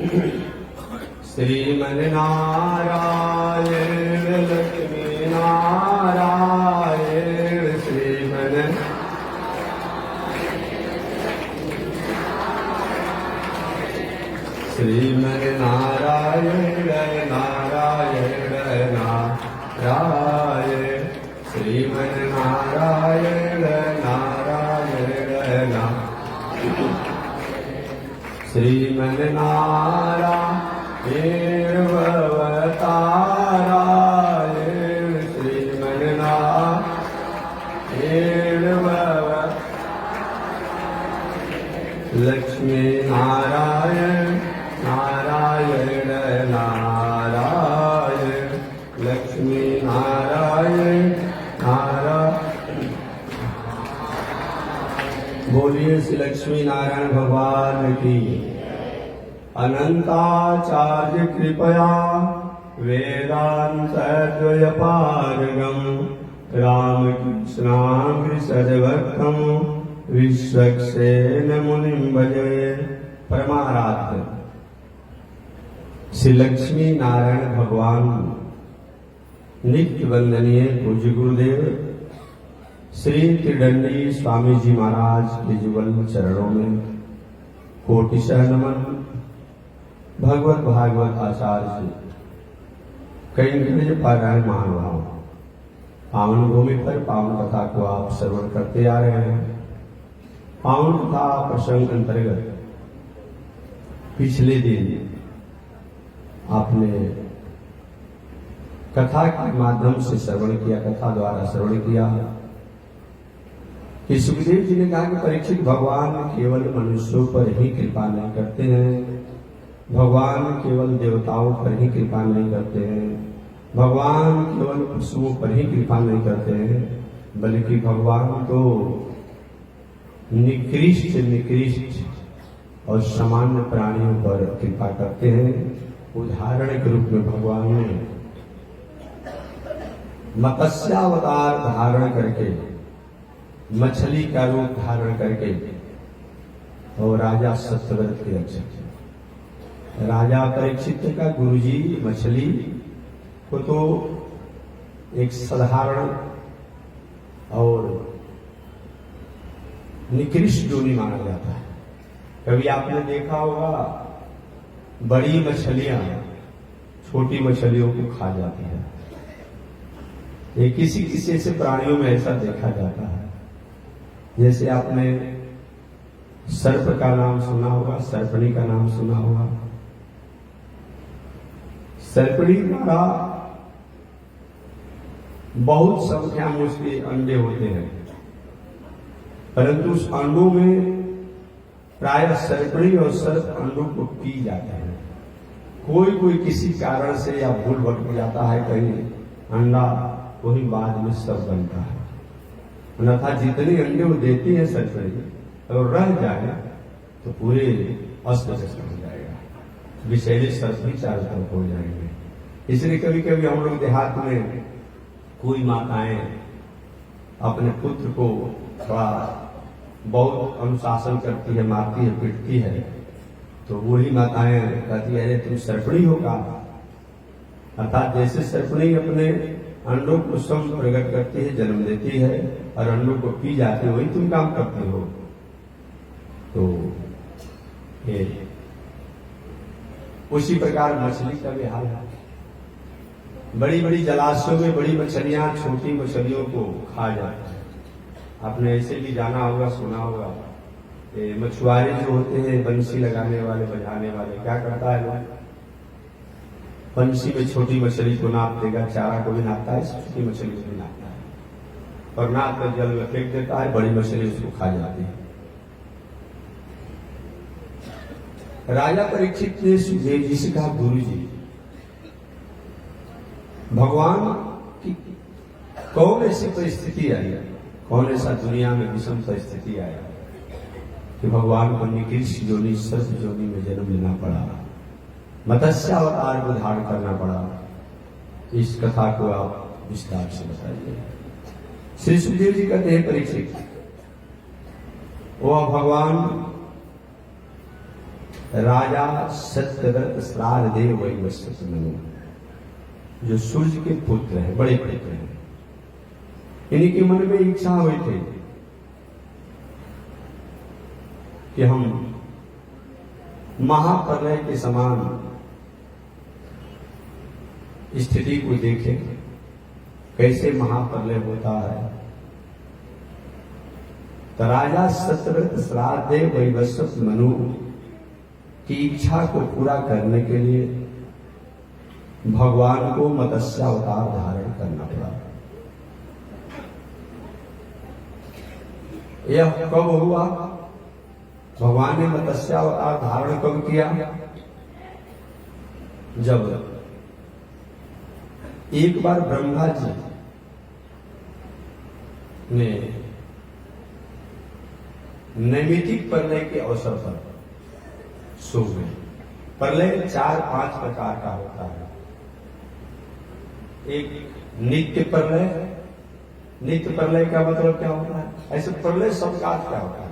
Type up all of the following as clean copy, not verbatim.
श्रीमन्नारायण लक्ष्मी नारायण श्रीमन्नारायण नारायण नारायण श्रीमन्नारायण नारायण श्रीमन्नारायण भवतारायण श्रीमन्नारायण लक्ष्मी नारायण नारायण नारायण लक्ष्मी नारायण नारायण। बोलिए श्री लक्ष्मी नारायण भगवान की। अनंताचार्य कृपया वेदांतद्वयपारगम् रामकृष्णामृतसद्भक्तम् विश्वक्सेन मुनिं भजे। परमाराध्य श्री लक्ष्मी नारायण भगवान नित्य वंदनीय पूज्य गुरुदेव श्री त्रिदंडी स्वामी जी महाराज के जुगल चरणों में कोटिशः नमन। भगवत भागवत आचार्य जी कई पारायण महानुभाव पावन भूमि पर पावन कथा को आप श्रवण करते आ रहे हैं। पावन कथा प्रसंग अंतर्गत पिछले दिन आपने कथा के माध्यम से श्रवण किया, कथा द्वारा श्रवण किया कि सुखदेव जी ने कहा कि परीक्षित भगवान केवल मनुष्यों पर ही कृपा नहीं करते हैं, भगवान केवल देवताओं पर ही कृपा नहीं करते हैं, भगवान केवल पशुओं पर ही कृपा नहीं करते हैं, बल्कि भगवान तो निकृष्ट और सामान्य प्राणियों पर कृपा करते हैं। उदाहरण के रूप में भगवान ने मत्स्यावतार धारण करके, मछली का रूप धारण करके और राजा सत्यव्रत के रक्षक राजा परीक्षित का गुरुजी मछली को तो एक साधारण और निकृष्ट योनि माना जाता है। कभी आपने देखा होगा बड़ी मछलियां छोटी मछलियों को खा जाती है। ये किसी किसी से प्राणियों में ऐसा देखा जाता है। जैसे आपने सर्प का नाम सुना होगा, सर्पणी का नाम सुना होगा। सर्पणी द्वारा बहुत संख्या में उसके अंडे होते हैं, परंतु उस अंडों में प्रायः सर्पणी और सर्प अंडों को पी जाते हैं। कोई किसी कारण से या भूल भटक जाता है, कहीं अंडा वही बाद में सब बनता है। अन्यथा जितने अंडे वो देती है सर्पणी, अगर रह जाए तो पूरे अस्त व्यस्त हो जाएगा, विषैले सर्प भी चारों तरफ हो जाएंगे। इसलिए कभी कभी हम लोग देहात में कोई माताएं अपने पुत्र को थोड़ा बहुत अनुशासन करती है, मारती है, पीटती है, तो वही माताएं कहती है अरे तुम सर्पणी होगा। अर्थात जैसे सर्पणी अपने अंडों को स्वयं प्रकट करती है, जन्म देती है और अंडों को पी जाती है, वही तुम काम करते हो। तो ये उसी प्रकार मछली का भी हाल है। बड़ी बड़ी जलाशयों में बड़ी मछलियां छोटी मछलियों को खा जाती है। आपने ऐसे भी जाना होगा, सुना होगा, मछुआरे जो होते हैं बंसी लगाने वाले, बजाने वाले, क्या करता है लोग, बंसी में छोटी मछली को नाप देगा, चारा को भी नापता है, छोटी मछली को भी नापता है और नाप कर जल में फेंक देता है, बड़ी मछली उसको खा जाती है। राजा परीक्षित ने सुखदेव जी से कहा गुरु जी, भगवान की कौन ऐसी परिस्थिति आई, कौन ऐसा दुनिया में विषम परिस्थिति आया कि भगवान को निकृष्ट योनि, सर्प योनि में जन्म लेना पड़ा, मत्स्यावतार को धारण करना पड़ा। इस कथा को आप विस्तार से बताइए। श्री सुखदेव जी कहते हैं परीक्षित, वह भगवान राजा सत्यव्रत श्राद्ध देव वैवस्वत मनु, जो सूर्य के पुत्र हैं, बड़े पुत्र हैं, इन्हीं के मन में इच्छा हुई थी कि हम महाप्रलय के समान स्थिति को देखें, कैसे महाप्रलय होता है। तो राजा सत्यव्रत श्राद्ध देव वैवस्वत मनु की इच्छा को पूरा करने के लिए भगवान को मत्स्य अवतार धारण करना पड़ा। यह कब हुआ? भगवान ने मत्स्य अवतार धारण कब किया? जब एक बार ब्रह्मा जी ने नैमितिक प्रलय के अवसर पर सो गए। प्रलय 4-5 प्रकार का होता है। एक नित्य प्रलय। नित्य प्रलय का मतलब क्या होता है? ऐसे प्रलय शब्द का अर्थ क्या होता है?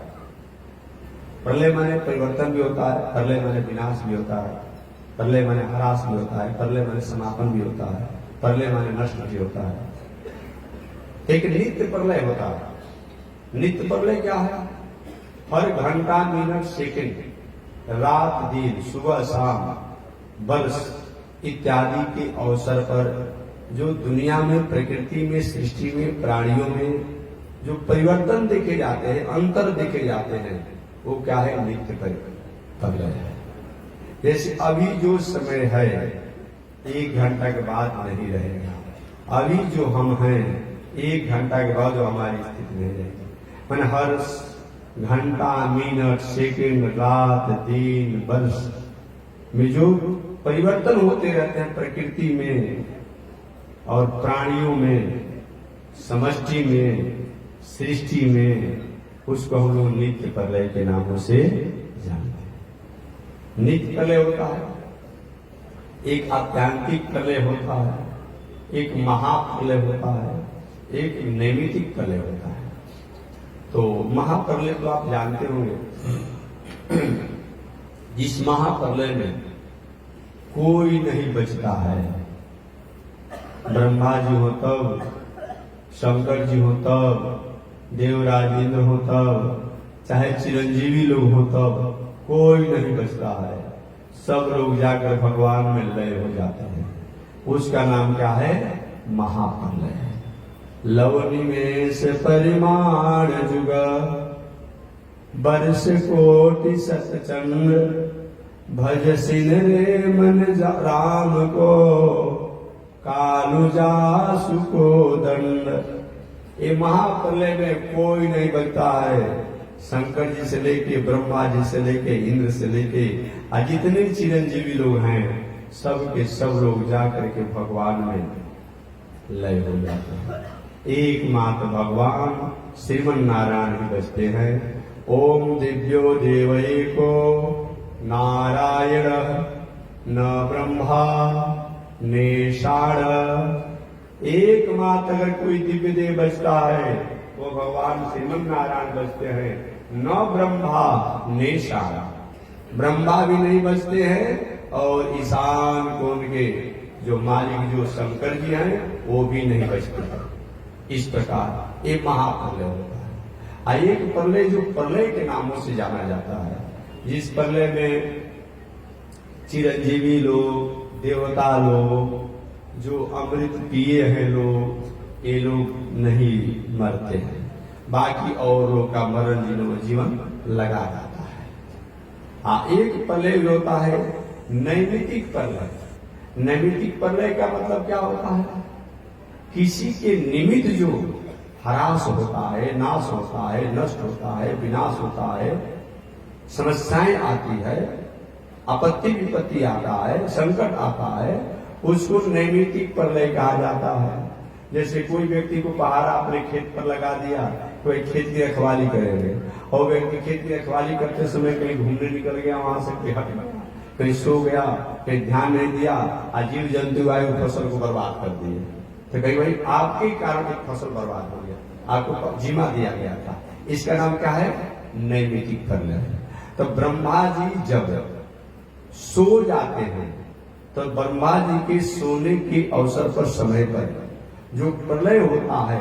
प्रलय माने परिवर्तन भी होता है, प्रलय माने विनाश भी होता है, प्रलय माने ह्रास भी होता है, प्रलय माने समापन भी होता है, प्रलय माने नष्ट भी होता है। एक नित्य प्रलय होता है। नित्य प्रलय क्या है? हर घंटा, मिनट, सेकंड, रात दिन, सुबह शाम, वर्ष इत्यादि के अवसर पर जो दुनिया में, प्रकृति में, सृष्टि में, प्राणियों में जो परिवर्तन देखे जाते हैं, अंतर देखे जाते हैं, वो क्या है? नित्य प्रलय है। जैसे अभी जो समय है 1 घंटा के बाद नहीं रहेगा। अभी जो हम हैं 1 घंटा के बाद जो हमारी स्थिति नहीं रहेगी। मैंने हर घंटा, मिनट, सेकंड, रात, दिन, वर्ष में जो परिवर्तन होते रहते हैं प्रकृति में और प्राणियों में, समष्टि में, सृष्टि में, उसको हम लोग नित्य प्रलय के नामों से जानते हैं। नित्य प्रलय होता है, एक आत्यांतिक प्रलय होता है, एक महाप्रलय होता है, एक नैमितिक प्रलय होता है। तो महाप्रलय तो आप जानते होंगे, जिस महाप्रलय में कोई नहीं बचता है। ब्रह्मा जी हो तब, शंकर जी हो तब, देवराज इंद्र हो तब, चाहे चिरंजीवी लोग हो तब, कोई नहीं बचता है। सब लोग जाकर भगवान में लय हो जाते हैं। उसका नाम क्या है? महाप्रलय। लवनी में से परिमाण जुग, वर्ष कोटि सतचंद्र, भज सिन रे मन राम को, कालु जासु को दंड। ये महाप्रलय में कोई नहीं बचता है। शंकर जी से लेके, ब्रह्मा जी से लेके, इंद्र से लेके, जितने चिरंजीवी लोग हैं, सब के सब लोग जाकर के भगवान में लय हो जाते हैं। एकमात्र भगवान श्रीमन नारायण ही बचते हैं। ओम दिव्यो देवैको नारायण न ब्रह्मा नेषाण। एकमात्र अगर कोई दिव्य देव बचता है वो भगवान श्रीमन नारायण बचते हैं। न ब्रह्मा नेषाण, ब्रह्मा भी नहीं बचते हैं और ईशान कोण के जो मालिक जो शंकर जी हैं वो भी नहीं बचते हैं। इस प्रकार एक महाप्रलय होता है। एक प्रलय जो प्रलय के नामों से जाना जाता है, जिस प्रलय में चिरंजीवी लोग, देवता लोग, जो अमृत पिए हैं लोग, ये लोग नहीं मरते हैं। बाकी और लोग का मरण जीवन लगा जाता है। एक प्रलय होता है नैमितिक प्रलय। नैमितिक प्रलय का मतलब क्या होता है? किसी के निमित्त जो ह्रास होता है, नाश होता है, नष्ट होता है, विनाश होता है, समस्याएं आती है, आपत्ति विपत्ति आता है, संकट आता है, उसको नैमितिक प्रलय कहा जाता है। जैसे कोई व्यक्ति को पहाड़ा अपने खेत पर लगा दिया, कोई खेत की रखवाली करेंगे और व्यक्ति खेत की रखवाली करते समय कहीं घूमने निकल गया, वहां से कहीं हट गया, कहीं सो गया, कहीं ध्यान नहीं दिया, जीव जंतु आए फसल को बर्बाद कर दिए, तो कहीं भाई आपके कारण एक फसल बर्बाद हो गया, आपको जिम्मा दिया गया था। इसका नाम क्या है? नैमितिक प्रलय। तो ब्रह्मा जी जब सो जाते हैं, तो ब्रह्मा जी के सोने के अवसर पर, समय पर जो प्रलय होता है,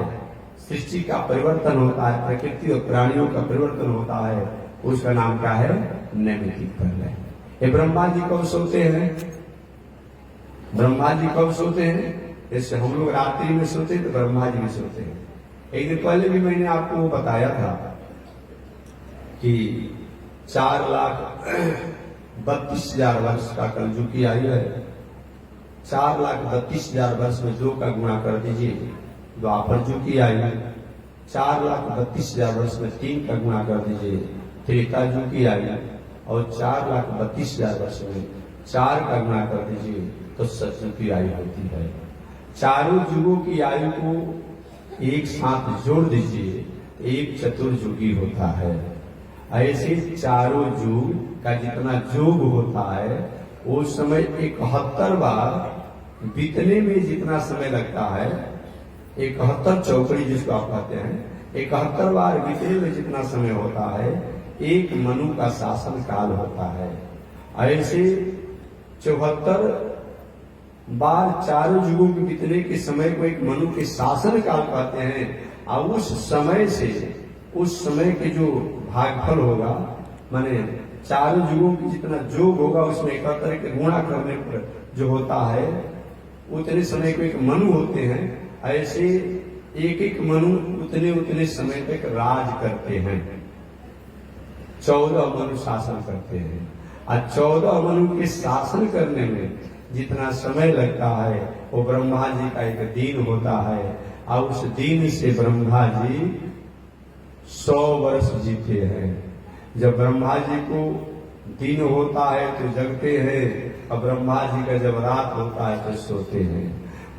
सृष्टि का परिवर्तन होता है, प्रकृति और प्राणियों का परिवर्तन होता है, उसका नाम क्या है? नैमित्तिक प्रलय। ये ब्रह्मा जी कब सोते हैं? ब्रह्मा जी कब सोते हैं? जैसे हम लोग रात्रि में सोते हैं, तो ब्रह्मा जी भी सोते हैं। एक दिन पहले भी मैंने आपको बताया था कि 4,32,000 वर्ष का कलयुग की आयु है। 4,32,000 वर्ष में 2 का गुणा कर दीजिए, द्वापर युग की आयु। 4,32,000 वर्ष में 3 का गुणा कर दीजिए, त्रेता युग की आयु। और 4,32,000 वर्ष में 4 का गुणा कर दीजिए तो सतयुग की आयु होती है। चारों युगों की आयु को एक साथ जोड़ दीजिए, एक चतुर्युगी होता है। ऐसे चारों युग का जितना योग होता है, वो समय 71 बार बीतने में जितना समय लगता है, 71 चौकड़ी जिसको आप कहते हैं, 71 बार बीतने में जितना समय होता है, एक मनु का शासन काल होता है। ऐसे 74 बार चारों युगों के बीतने के समय को एक मनु के शासन काल कहते हैं। और उस समय से, उस समय के जो भागफल होगा, माने चारों युगों की जितना योग होगा, उसमें 71 के गुणा करने पर जो होता है, उतने समय को एक मनु होते हैं। ऐसे एक एक मनु उतने उतने समय तक राज करते हैं। 14 मनु शासन करते हैं। और 14 मनु के शासन करने में जितना समय लगता है, वो ब्रह्मा जी का एक दिन होता है। और उस दिन से ब्रह्मा जी 100 वर्ष जीते हैं। जब ब्रह्मा जी को दिन होता है तो जगते हैं, और ब्रह्मा जी का जब रात होता है तो सोते हैं।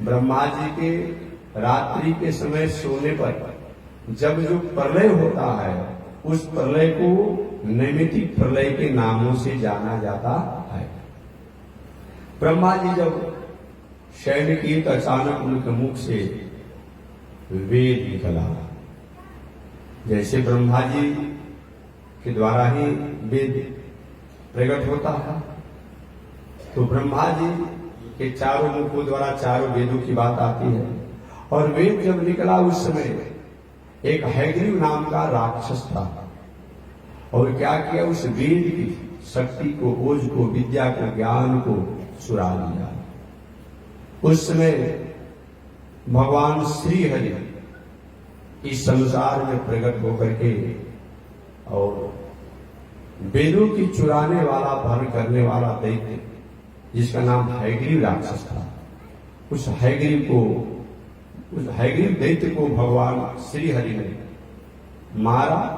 ब्रह्मा जी के रात्रि के समय सोने पर जब जो प्रलय होता है, उस प्रलय को नैमित्तिक प्रलय के नामों से जाना जाता है। ब्रह्मा जी जब शयन किए तो अचानक उनके मुख से वेद निकला। जैसे ब्रह्मा जी के द्वारा ही वेद प्रकट होता है, तो ब्रह्मा जी के चारों मुखों द्वारा चारों वेदों की बात आती है। और वेद जब निकला, उस समय एक हैग्रीव नाम का राक्षस था, और क्या किया, उस वेद की शक्ति को, ओज को, विद्या को, ज्ञान को चुरा लिया। उस समय भगवान श्री हरि इस संसार में प्रकट होकर के, और वेदों की चुराने वाला, भरण करने वाला दैत्य जिसका नाम हैग्रीव राक्षस था, उस हैग्रीव दैत्य को भगवान श्री हरि ने मारा।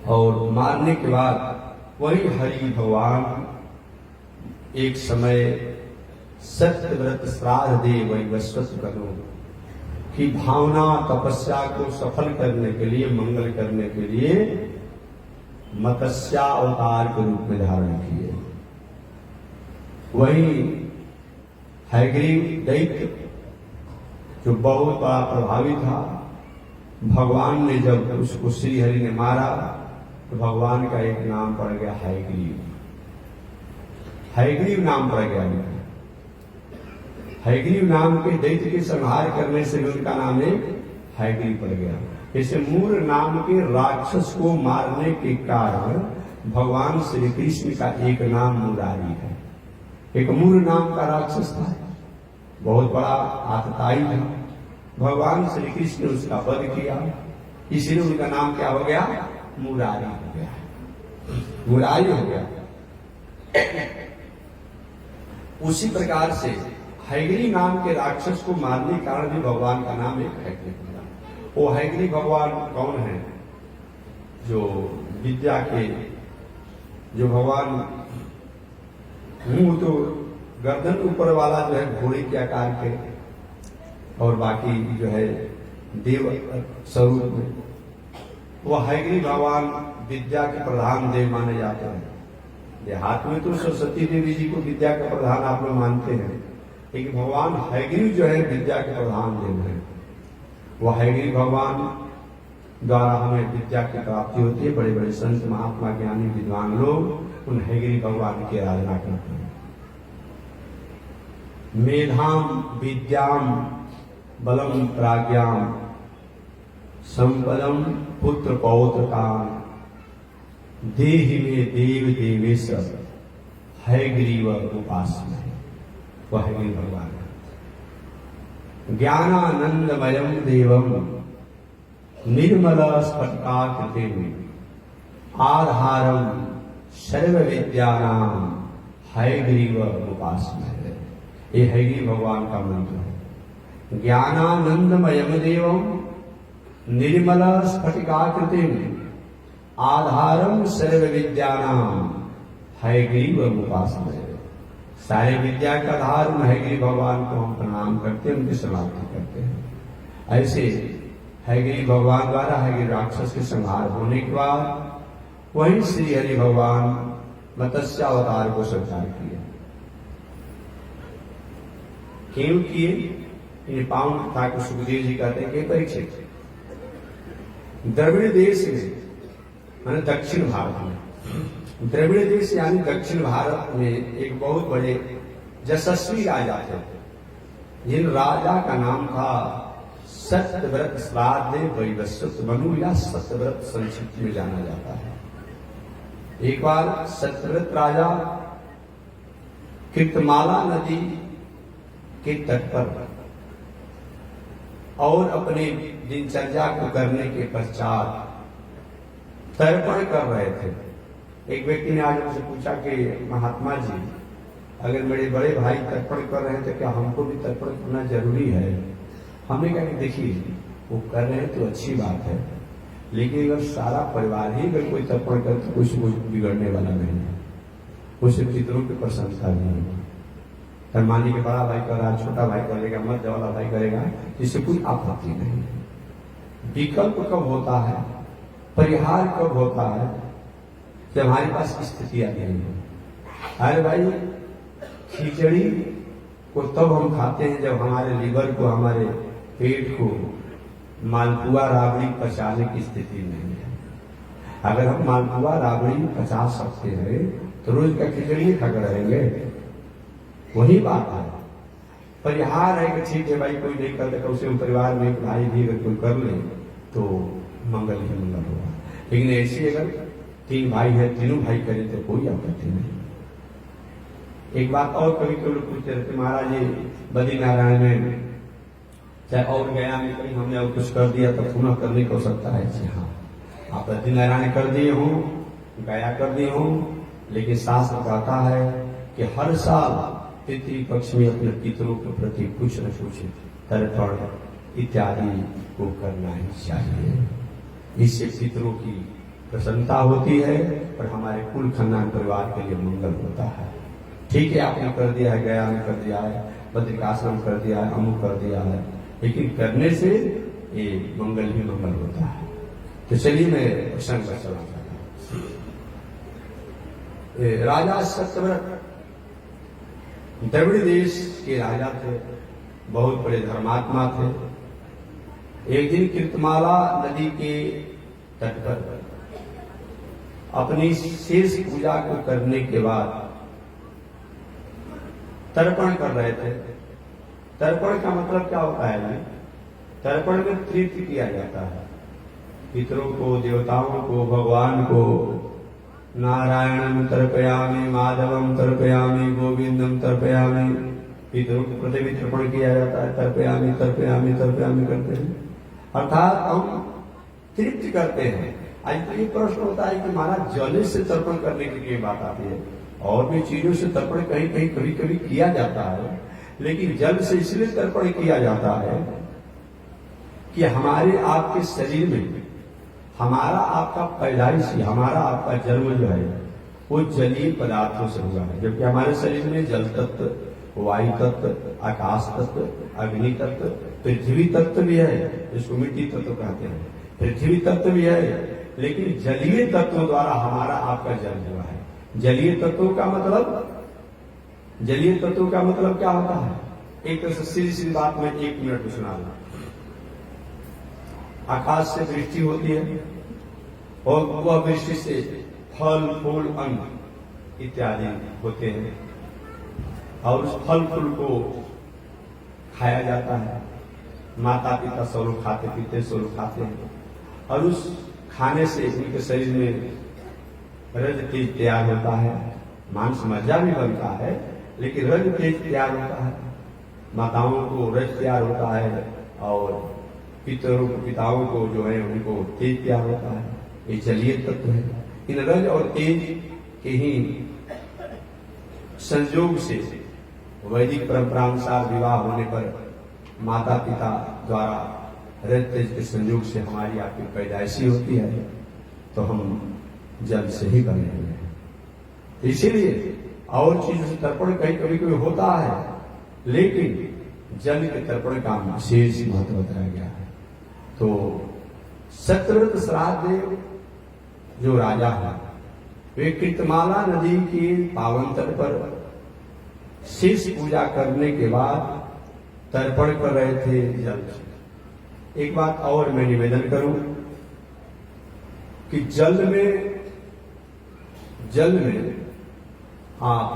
और मारने के बाद वही हरि भगवान एक समय सत्यव्रत श्राद्ध दे वैवस्वत करो की भावना, तपस्या को सफल करने के लिए, मंगल करने के लिए मत्स्य अवतार के रूप में धारण किए। वही हैग्रीव दैत्य जो बहुत बड़ा प्रभावी था, भगवान ने जब उसको श्री हरि ने मारा, तो भगवान का एक नाम पड़ गया हैग्रीव। हैग्रीव नाम पड़ गया। हैग्रीव नाम के दैत्य के संहार करने से भी उनका नाम एक हैग्रीव पड़ गया। इसे मूर नाम के राक्षस को मारने के कारण भगवान श्री कृष्ण का एक नाम मुरारी है। एक मूर नाम का राक्षस था, बहुत बड़ा आतताई था। भगवान श्री कृष्ण ने उसका वध किया, इसलिए उनका नाम क्या हो गया? मुरारी हो गया, मुरारी हो गया। उसी प्रकार से हैग्रीव नाम के राक्षस को मारने के कारण भी भगवान का नाम एक हैग्रीव हुआ। वो हैग्रीव भगवान कौन है? जो विद्या के, जो भगवान मुंह तो गर्दन ऊपर वाला जो है घोड़े के आकार के, और बाकी जो है देव स्वरूप में, वो हैग्रीव भगवान विद्या के प्रधान देव माने जाते हैं। देहात में तो सरस्वती देवी जी को विद्या का प्रधान आप लोग मानते हैं, लेकिन भगवान हैग्रीव जो है विद्या के प्रधान देव है। वह हैग्रीव भगवान द्वारा हमें विद्या की प्राप्ति होती है। बड़े बड़े संत, महात्मा, ज्ञानी, विद्वान लोग उन हयग्रीव भगवान की आराधना करते हैं। मेधाम विद्याम बलम प्राज्ञाम संपदम पुत्र पौत्रकाम देहि में देव देवेश्वर हयग्रीव उपासना। वह हयग्रीव भगवान है। ज्ञानानंदमयम देवम निर्मल स्फटिकाकृतिम आधारम सर्व विद्यानाम हयग्रीव उपासना। ये हयग्रीव भगवान का मंत्र है। ज्ञानानंदमयम देवम निर्मल स्फटिकाकृतिम आधारम सर्व विद्यानाम हयग्रीव उपासना। सारे विद्या का आधार हयग्रीव भगवान को हम प्रणाम करते हैं, उनकी समाप्ति करते हैं। ऐसे हयग्रीव भगवान द्वारा हयग्रीव राक्षस के संहार होने के बाद वहीं श्री हरि भगवान मत्स्यावतार को स्वीकार किया। क्यों किए? ये पावन कथा को सुखदेव जी कहते हैं कि परीक्षित, द्रविड़ देश में माने दक्षिण भारत में, द्रविड़ देश यानी दक्षिण भारत में एक बहुत बड़े यशस्वी राजा थे, जिन राजा का नाम था सत्यव्रत श्राद्ध वैवस्वत मनु या सत्यव्रत संक्षिप्त में जाना जाता है। एक बार सत्यव्रत राजा कीर्तमाला नदी के तट पर और अपने दिनचर्या को करने के पश्चात तर्पण कर रहे थे। एक व्यक्ति ने आज मुझसे पूछा कि महात्मा जी, अगर मेरे बड़े भाई तर्पण कर रहे हैं तो क्या हमको भी तर्पण करना जरूरी है? हमने कहा कि देखिए, वो कर रहे हैं तो अच्छी बात है, लेकिन अगर सारा परिवार ही अगर कोई तर्पण करे तो कुछ बिगड़ने वाला नहीं है, उसे पितरों की प्रशंसा नहीं है। मान के बड़ा भाई कर रहा, छोटा भाई करेगा, मध्य वाला भाई करेगा, इससे कोई आपत्ति नहीं है। विकल्प कब होता है, परिहार कब होता है? जब हमारे पास स्थितियां नहीं हो। अरे भाई, खिचड़ी को तब हम खाते हैं जब हमारे लीवर को, हमारे पेट को मालपुआ राबड़ी पचाने की स्थिति नहीं है। अगर हम मालपुआ राबड़ी पचा सकते हैं तो रोज का खिचड़ी खाकर रहेंगे। वही बात है, परिहार है कि ठीक है भाई, कोई नहीं करता, उसे परिवार में एक भाई भी अगर कोई कर ले तो मंगल ही मंगल होगा। लेकिन ऐसे अगर 3 भाई है, तीनों भाई करें तो कोई आपत्ति नहीं। एक बात और कभी कभी लोग पूछते रहते, महाराज ये बद्रीनारायण में चाहे और गया में कहीं हमने और कुछ कर दिया तो पुनः करने को सकता है? जी हाँ, आप बद्रीनारायण कर दिए हो, गया कर दिए हो, लेकिन शास्त्र कहता है कि हर साल पितृ पक्ष में अपने पितरों के प्रति कुछ न कुछ तर्पण इत्यादि को करना ही चाहिए। इससे पितरों की प्रसन्नता होती है और हमारे कुल खानदान परिवार के लिए मंगल होता है। ठीक है, आपने कर दिया है, गया में कर दिया है, बद्रिकाश्रम कर दिया है, अमुक कर दिया है, लेकिन करने से ये मंगल ही मंगल होता है। तो चलिए मैं प्रसंग पर चला जाता हूं। राजा सत्यव्रत द्रविड़ देश के राजा थे, बहुत बड़े धर्मात्मा थे। एक दिन कीर्तमाला नदी के तट पर अपनी शेष पूजा को करने के बाद तर्पण कर रहे थे। तर्पण का मतलब क्या होता है? तर्पण में तृप्ति किया जाता है पितरों को, देवताओं को, भगवान को। नारायणम तर्पयामि, माधवम तर्पयामि, गोविंदम तर्पयामि। पितरों के प्रति भी तर्पण किया जाता है। तर्पयामि तर्पयामि तर्पयामि करते हैं, अर्थात हम तृप्ति करते हैं। आज तो ये प्रश्न होता है कि महाराज जल से तर्पण करने की लिए बात आती है, और भी चीजों से तर्पण कहीं कहीं कभी कभी किया जाता है, लेकिन जल से इसलिए तर्पण किया जाता है कि हमारे आपके शरीर में हमारा आपका पैदाइश, हमारा आपका जन्म जो है वो जलीय पदार्थों से हुआ है। जबकि हमारे शरीर में जल तत्व, वायु तत्व, आकाश तत्व, अग्नि तत्व, पृथ्वी तत्व भी है, जिसको मिट्टी तत्व कहते हैं, पृथ्वी तत्व भी है, लेकिन जलीय तत्वों द्वारा हमारा आपका जन्म हुआ है। जलीय तत्वों का मतलब, जलीय तत्वों का मतलब क्या होता है? एक तरह से सीधी सीधी बात में 1 मिनट में सुना दूं। आकाश से वृष्टि होती है और वह वृष्टि से फल फूल अन्न इत्यादि होते हैं और उस फल फूल को खाया जाता है। माता पिता सब लोग खाते पीते सब लोग खाते हैं और उस खाने से उनके शरीर में रज तेज तैयार होता है, मांस मज्जा भी बनता है, लेकिन रज तेज तैयार होता है। माताओं को रज तैयार होता है और पिताओं को जो है उनको तेज तैयार होता है। ये जलीय तत्व है। इन रज और तेज के ही संयोग से वैदिक परंपरानुसार विवाह होने पर माता पिता द्वारा रज तेज के संयोग से हमारी आपकी पैदाइशी होती है, तो हम जल से ही बने हुए हैं। इसीलिए और चीजों से तर्पण कहीं कभी कभी होता है, लेकिन जल के तर्पण का विशेष महत्व बताया गया है। तो सत्यव्रत श्राद्धदेव जो राजा है वे कृतमाला नदी के पावन तट पर शेष पूजा करने के बाद तर्पण कर रहे थे जल से। एक बात और मैं निवेदन करूं कि जल में आप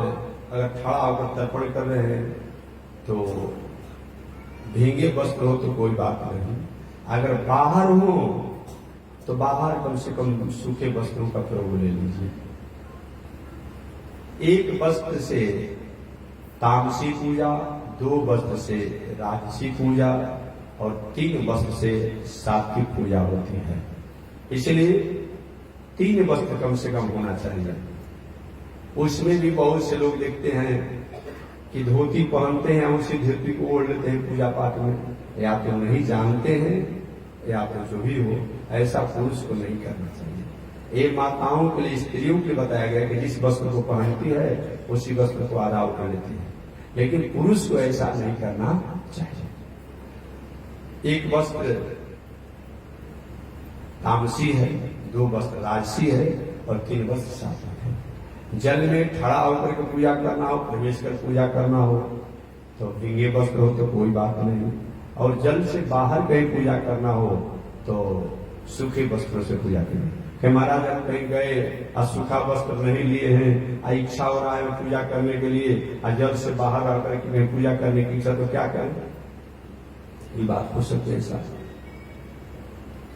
अगर खड़ा होकर तर्पण कर रहे हैं तो भीगे वस्त्र हो तो कोई बात नहीं, अगर बाहर हो तो बाहर कम से कम सूखे वस्त्रों का प्रयोग ले लीजिए। एक वस्त्र से तामसी पूजा, 2 वस्त्र से राजसी पूजा और 3 वस्त्र से सात्विक पूजा होती है। इसलिए 3 वस्त्र कम से कम होना चाहिए। उसमें भी बहुत से लोग देखते हैं कि धोती पहनते हैं, उसी धोती को ओढ़ लेते हैं पूजा पाठ में, या तो नहीं जानते हैं या फिर जो भी हो, ऐसा पुरुष को नहीं करना चाहिए। ये माताओं के लिए, स्त्रियों के लिए बताया गया कि जिस वस्त्र को पहनती है उसी वस्त्र को आधा उठा लेती है, लेकिन पुरुष को ऐसा नहीं करना चाहिए। एक वस्त्र तामसी है, 2 वस्त्र राजसी है और 3 वस्त्र सात्विक है। जल में खड़ा होकर के पूजा करना हो, प्रवेश कर पूजा करना हो तो भीगे वस्त्र हो तो कोई बात नहीं, और जल से बाहर कहीं पूजा करना हो तो सूखे वस्त्रों से पूजा करें। कि महाराज आप कहीं गए और सूखा वस्त्र नहीं लिए हैं, इच्छा हो रहा है पूजा करने के लिए, और जल से बाहर आकर के कहीं पूजा करने की इच्छा, तो क्या करें? ये बात हो सकती है शास्त्र।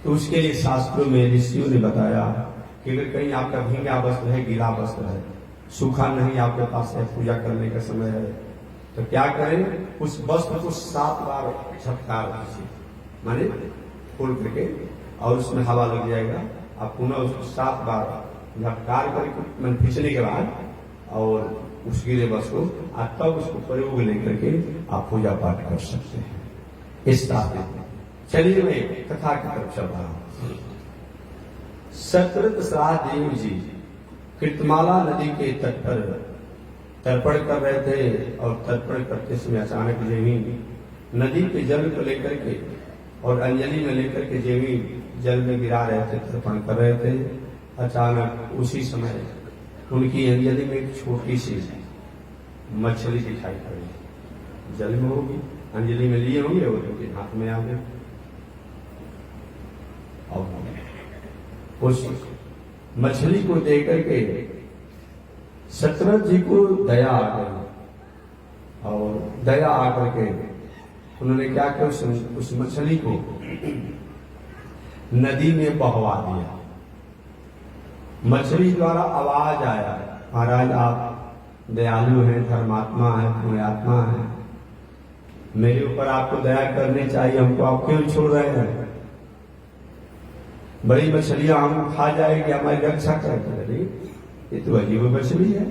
तो उसके लिए शास्त्रों में ऋषियों ने बताया कि अगर कहीं आपका भीगा वस्त्र है, गीला वस्त्र है, सूखा नहीं आपके पास है, पूजा करने का समय है, तो क्या करें? उस वस्त्र को 7 बार झटकार दीजिए, माने खोल करके, और उसमें हवा लग जाएगा। आप पुनः उसको 7 बार झटकार करके मन खींचने के बाद और उस गीले वस्त्र को तब उसको प्रयोग लेकर के आप पूजा पाठ कर सकते हैं। इस ताकत चलिए मैं कथा की तरफ चल रहा हूं। सत्यव्रत श्राद्धदेव जी कृतमाला नदी के तट पर तर्पण कर रहे थे और तर्पण करते समय अचानक देवी नदी के जल को लेकर के और अंजलि में लेकर के देवी जल में गिरा रहे थे, तर्पण कर रहे थे। अचानक उसी समय उनकी अंजलि में एक छोटी सी मछली दिखाई पड़ी। जल में होगी, अंजलि में लिए होंगे, वो उनके हाथ में आ गए और उस मछली को देख करके सत्यव्रत जी को दया आ गई, और दया आकर के उन्होंने क्या किया, उस मछली को नदी में बहवा दिया। मछली द्वारा आवाज आया, महाराज आप दयालु हैं, धर्मात्मा है, पुण्यात्मा है, मेरे ऊपर आपको दया करनी चाहिए, हमको आप क्यों छोड़ रहे हैं? बड़ी मछलियां हमको खा जाएगी, हमारी रक्षा करेगी। ये तो अजीब मछली है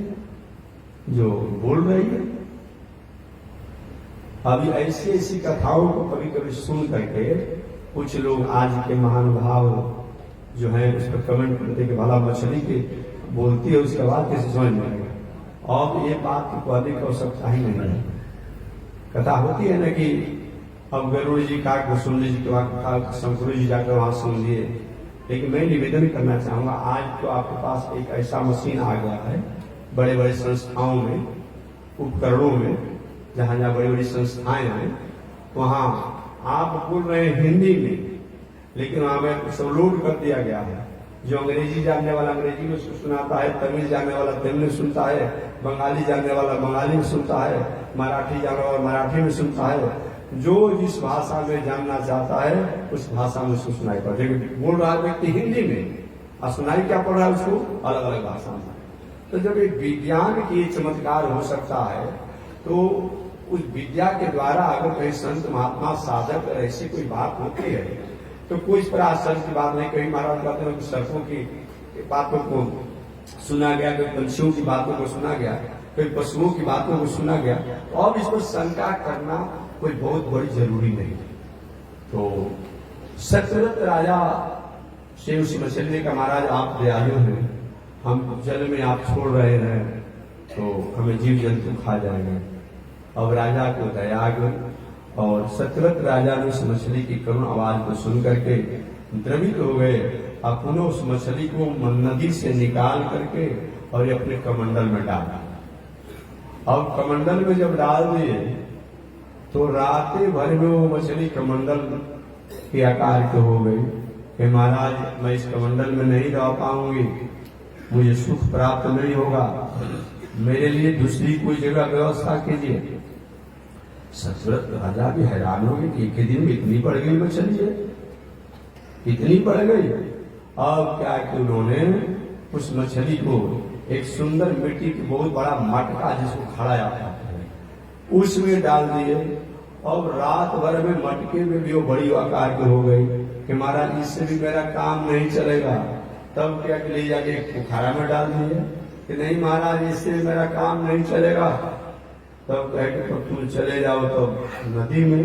जो बोल रही है। अभी ऐसी ऐसी कथाओं को कभी कभी सुन करके कुछ लोग आज के महानुभाव जो है उस पर कमेंट करते कि भला मछली के बोलती है, उसके बाद कैसे समझ में आएगा। और ये बात को अधिक आवश्यकता ही नहीं है। कथा होती है ना कि अब गरुड़ जी का सुन लीजिए, शंकर जी जाकर वहां सुन लिए, लेकिन मैं निवेदन करना चाहूंगा, आज तो आपके पास एक ऐसा मशीन आ गया है बड़े बड़े संस्थाओं में, उपकरणों में, जहां जहां बड़ी बड़ी संस्थाएं हैं, वहां आप बोल रहे हैं हिंदी में, लेकिन वहां में सब लोड कर दिया गया है जो अंग्रेजी जानने वाला अंग्रेजी में सुनाता है, तमिल जानने वाला तमिल में सुनता है, बंगाली जानने वाला बंगाली में सुनता है, मराठी जानने वाला मराठी में सुनता है। जो जिस भाषा में जानना चाहता है उस भाषा में उसको सुनाई पड़ता है। बोल रहा है व्यक्ति हिंदी में और सुनाई क्या पड़ रहा है उसको अलग अलग भाषा में। तो जब एक विज्ञान की चमत्कार हो सकता है तो उस विद्या के द्वारा अगर कहीं संत महात्मा साधक ऐसी कोई बात होती है तो कोई इस पर आश्चर्य की बात नहीं। कहीं महाराज कहते हैं कि सर्पों की बातों को सुना गया, कोई पंछियों की बातों को सुना गया, कोई पशुओं की बातों को सुना गया। तो अब इस पर शंका करना कोई बहुत बड़ी जरूरी नहीं। तो सतव्रत राजा से उस मछली का महाराज आप दयालु हैं, हम जल में आप छोड़ रहे हैं तो हमें जीव जंतु खा जाएंगे। अब राजा को दया आ गई और सतव्रत राजा ने उस मछली की करुण आवाज को सुन करके द्रवित हो गए। अब पुनः उस मछली को नदी से निकाल करके और ये अपने कमंडल में डाला। और कमंडल में जब डाल दिए तो रातें भर में वो मछली कमंडल के आकार की हो गई कि महाराज मैं इस कमंडल में नहीं रह पाऊंगी, मुझे सुख प्राप्त नहीं होगा, मेरे लिए दूसरी कोई जगह व्यवस्था कीजिए। सतव्रत राजा भी हैरान हो गए कि एक ही दिन में इतनी बढ़ गई मछली है, इतनी बढ़ गई। अब क्या कि उन्होंने उस मछली को एक सुंदर मिट्टी की बहुत बड़ा मटका जिसको खड़ा जाता है उसमें डाल दिए। और रात भर में मटके में भी वो बड़ी आकार की हो गई कि महाराज इससे भी मेरा काम नहीं चलेगा। तब क्या कि ले जाके बुखारा में डाल दिए कि नहीं महाराज इससे भी मेरा काम नहीं चलेगा। तब कह के तो तुम चले जाओ तो नदी में,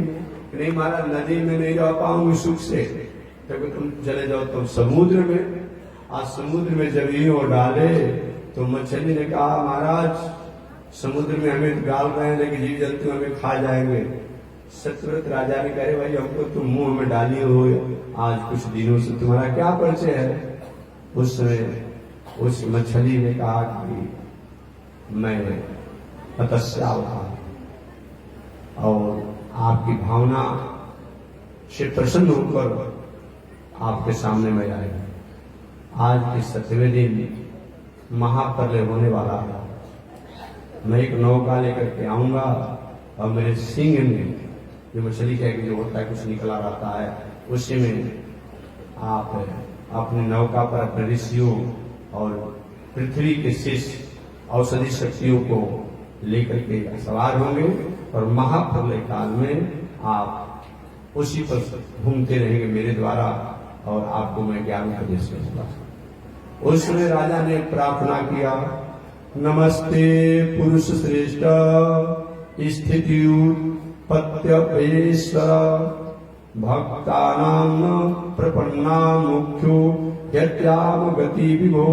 नहीं महाराज नदी में नहीं रह पाऊंगी सुख से, तो तुम चले जाओ तो समुद्र में। आज समुद्र में जब ये वो डाले तो मछली ने कहा महाराज समुद्र में हमें डाल रहे हैं लेकिन जीव जंतु हमें खा जाएंगे। सतव्रत राजा ने कहे भाई हमको तुम मुंह में डाली हो आज कुछ दिनों से, तुम्हारा क्या परिचय है? उसने उस मछली ने कहा कि मैं तपस्या और आपकी भावना से प्रसन्न होकर आपके सामने में आएगा। आज के 7वें दिन महाप्रलय होने वाला है। मैं एक नौका लेकर के आऊंगा और मेरे सिंह में जो मछली कह के जो होता है कुछ निकला रहता है उसी में आप अपनी नौका पर अपने ऋषियों और पृथ्वी के शिष्य औषधि शक्तियों को लेकर के सवार होंगे और महाप्रलय काल में आप उसी पर घूमते रहेंगे मेरे द्वारा और आपको मैं ज्ञान उपदेश करूंगा। उस समय राजा ने प्रार्थना किया, नमस्ते पुरुष श्रेष्ठ स्थिति पत्यपेश्वर भक्तानां प्रपन्ना मुख्यो यत्याम गति विभो।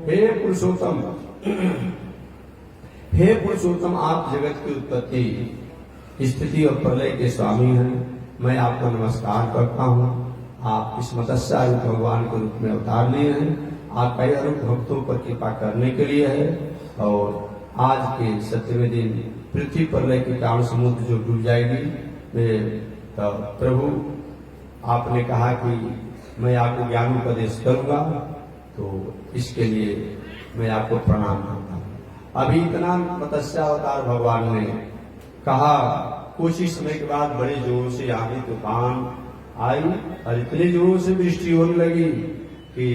हे पुरुषोत्तम, हे पुरुषोत्तम, आप जगत की उत्पत्ति स्थिति और प्रलय के स्वामी हैं। मैं आपको नमस्कार करता हूँ। आप इस मत्स्य रूप भगवान के रूप में अवतार लिए हैं। आप कई रूप भक्तों पर कृपा करने के लिए है। और आज के 7वें दिन पृथ्वी प्रलय के कारण समुद्र जो डूब जाएगी तो प्रभु आपने कहा कि मैं आपको ज्ञान उपदेश करूंगा, तो इसके लिए मैं आपको प्रणाम करता हूँ। अभी इतना मत्स्य अवतार भगवान ने कहा, कुछ ही समय के बाद बड़े जोरों से आंधी तूफान आई और इतने जोरों से वृष्टि होने लगी कि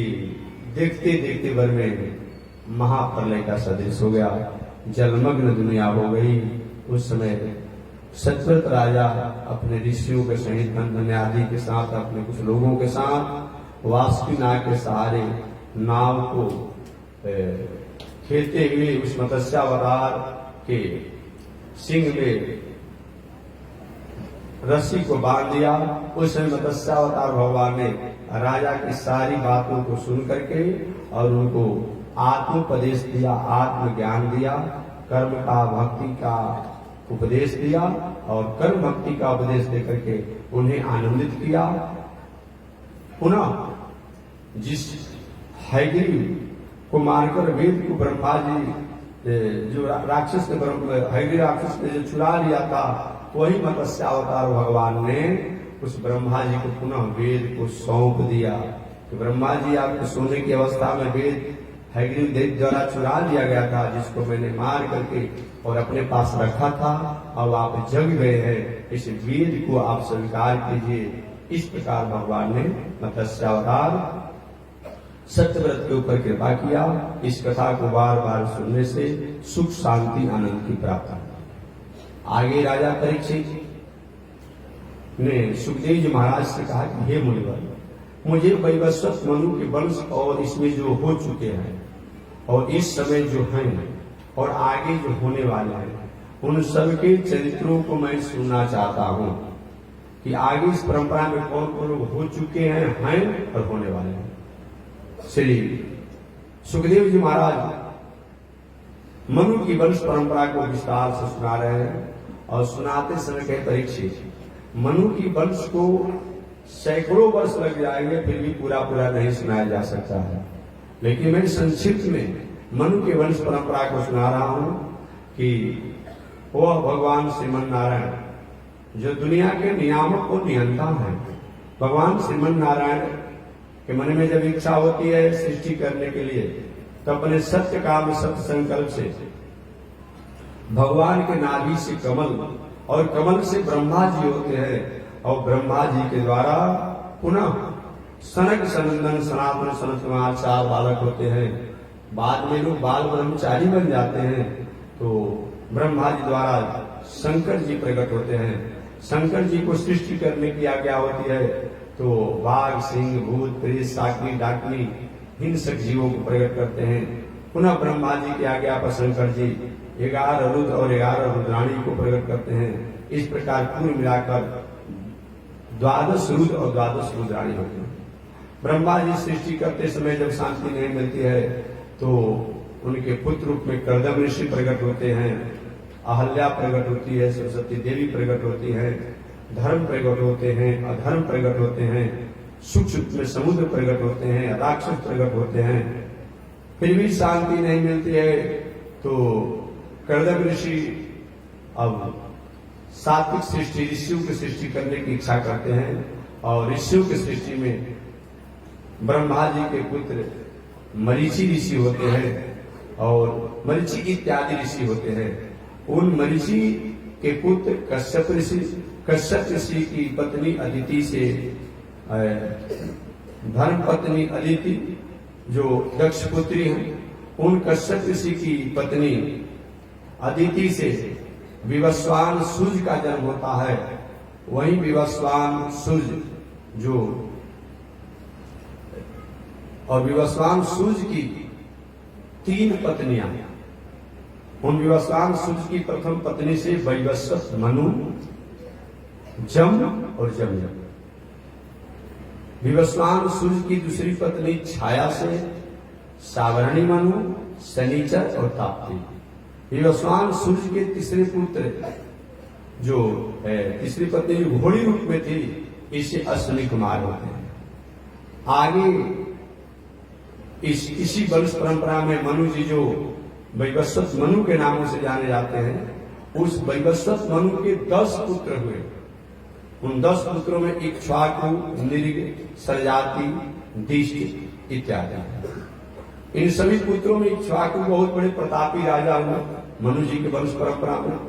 देखते देखते भर में महाप्रलय का सदृश हो गया, जलमग्न दुनिया हो गई। उस समय सतव्रत राजा अपने ऋषियों के सहित धन्य आदि के साथ अपने कुछ लोगों के साथ वासुकी नाग के सहारे नाव को खेलते हुए उस मत्स्यावतार के सिंह में रस्सी को बांध दिया। उस समय मत्स्यावतार भगवान ने राजा की सारी बातों को सुन करके और उनको आत्मोपदेश दिया, आत्मज्ञान दिया, कर्म का भक्ति का उपदेश दिया और कर्म भक्ति का उपदेश देकर के उन्हें आनंदित किया। पुनः जिस हैग्रीव को मारकर वेद को ब्रह्मा जी जो राक्षस ने हैग्रीव राक्षस ने जो चुरा लिया था, वही मत्स्यावतार भगवान ने उस ब्रह्मा जी को पुनः वेद को सौंप दिया कि ब्रह्मा जी आपके सोने की अवस्था में वेद हयग्रीव देव द्वारा चुरा लिया गया था, जिसको मैंने मार करके और अपने पास रखा था। अब आप जग गए हैं, इस वेद को आप स्वीकार कीजिए। इस प्रकार भगवान ने मत्स्यावतार सत्यव्रत के ऊपर कृपा किया। इस कथा को बार बार सुनने से सुख शांति आनंद की प्राप्ति। आगे राजा परीक्षित ने सुखदेव जी महाराज से कहा कि हे मुनिवर, मुझे वैवस्वत मनु के वंश और इसमें जो हो चुके हैं और इस समय जो हैं और आगे जो होने वाले हैं, उन सबके चरित्रों को मैं सुनना चाहता हूं कि आगे इस परंपरा में कौन कौन लोग हो चुके हैं और होने वाले हैं। श्री सुखदेव जी महाराज मनु की वंश परंपरा को विस्तार से सुना रहे हैं और सुनाते समय कहे परीक्षित, मनु की वंश को सैकड़ों वर्ष लग जाएंगे, फिर भी पूरा पूरा नहीं सुनाया जा सकता है। लेकिन मैं संक्षिप्त में मनु के वंश परंपरा को सुना रहा हूं कि वह भगवान श्रीमन नारायण जो दुनिया के नियामक और नियंता है। भगवान श्रीमन नारायण के मन में जब इच्छा होती है सृष्टि करने के लिए, तो अपने सत्य काम सत्य संकल्प से भगवान के नाभि से कमल और कमल से ब्रह्मा जी होते हैं और ब्रह्मा जी के द्वारा पुनः सनक सनंदन सनातन सनत कुमार 4 बालक होते हैं। बाद में लोग बाल ब्रह्मचारी बन जाते हैं, तो ब्रह्मा जी द्वारा शंकर जी प्रकट होते हैं। शंकर जी को सृष्टि करने की आज्ञा होती है, तो बाघ सिंह भूत प्रेत साकनी डाकनी हिंसक जीवों को प्रकट करते हैं। पुनः ब्रह्मा जी की आज्ञा पर शंकर जी 11 रुद्र और 11 रुद्राणी को प्रकट करते हैं। इस प्रकार कुल मिलाकर 12 रुद्र और 12 रुद्राणी होते हैं। ब्रह्मा जी सृष्टि करते समय जब शांति नहीं मिलती है, तो उनके पुत्र रूप में कर्दम ऋषि प्रकट होते हैं, अहल्या प्रकट होती है, सरस्वती देवी प्रकट होती है, धर्म प्रकट होते हैं, अधर्म प्रकट होते हैं, सूक्ष्म में समुद्र प्रकट होते हैं, राक्षस प्रकट होते हैं। फिर भी शांति नहीं मिलती है, तो कर्दम ऋषि अब सात्विक सृष्टि ऋषियों की सृष्टि करने की इच्छा करते हैं और ऋषियों की सृष्टि में ब्रह्मा जी के पुत्र मरीचि ऋषि होते हैं और मरीचि इत्यादि ऋषि होते हैं। उन मरीचि के पुत्र कश्यप ऋषि की पत्नी अदिति से धर्म पत्नी अदिति जो दक्ष पुत्री है, उन कश्यप ऋषि की पत्नी अदिति से विवस्वान सूर्य का जन्म होता है। वही विवस्वान सूर्य जो और विवस्वान सूर्य की 3 पत्नियां, उन विवस्वान सूर्य की प्रथम पत्नी से वैवस्वत मनु, जम और जमयम। विवस्वान सूर्य की दूसरी पत्नी छाया से सावरणी मनु, शनिचर और ताप्ती। विवस्वान सूर्य के तीसरे पुत्र जो है, तीसरी पत्नी घोड़ी रूप में थी, इसे अश्विनी कुमार होते हैं। आगे इसी वंश परंपरा में मनु जी जो वैवस्वत मनु के नामों से जाने जाते हैं, उस वैवस्वत मनु के 10 पुत्र हुए। उन 10 पुत्रों में इक्ष्वाकु, नृग, सरजाति, दिष्ट इत्यादि। इन सभी पुत्रों में इक्ष्वाकु बहुत बड़े प्रतापी राजा हुए मनु जी के वंश परंपरा में।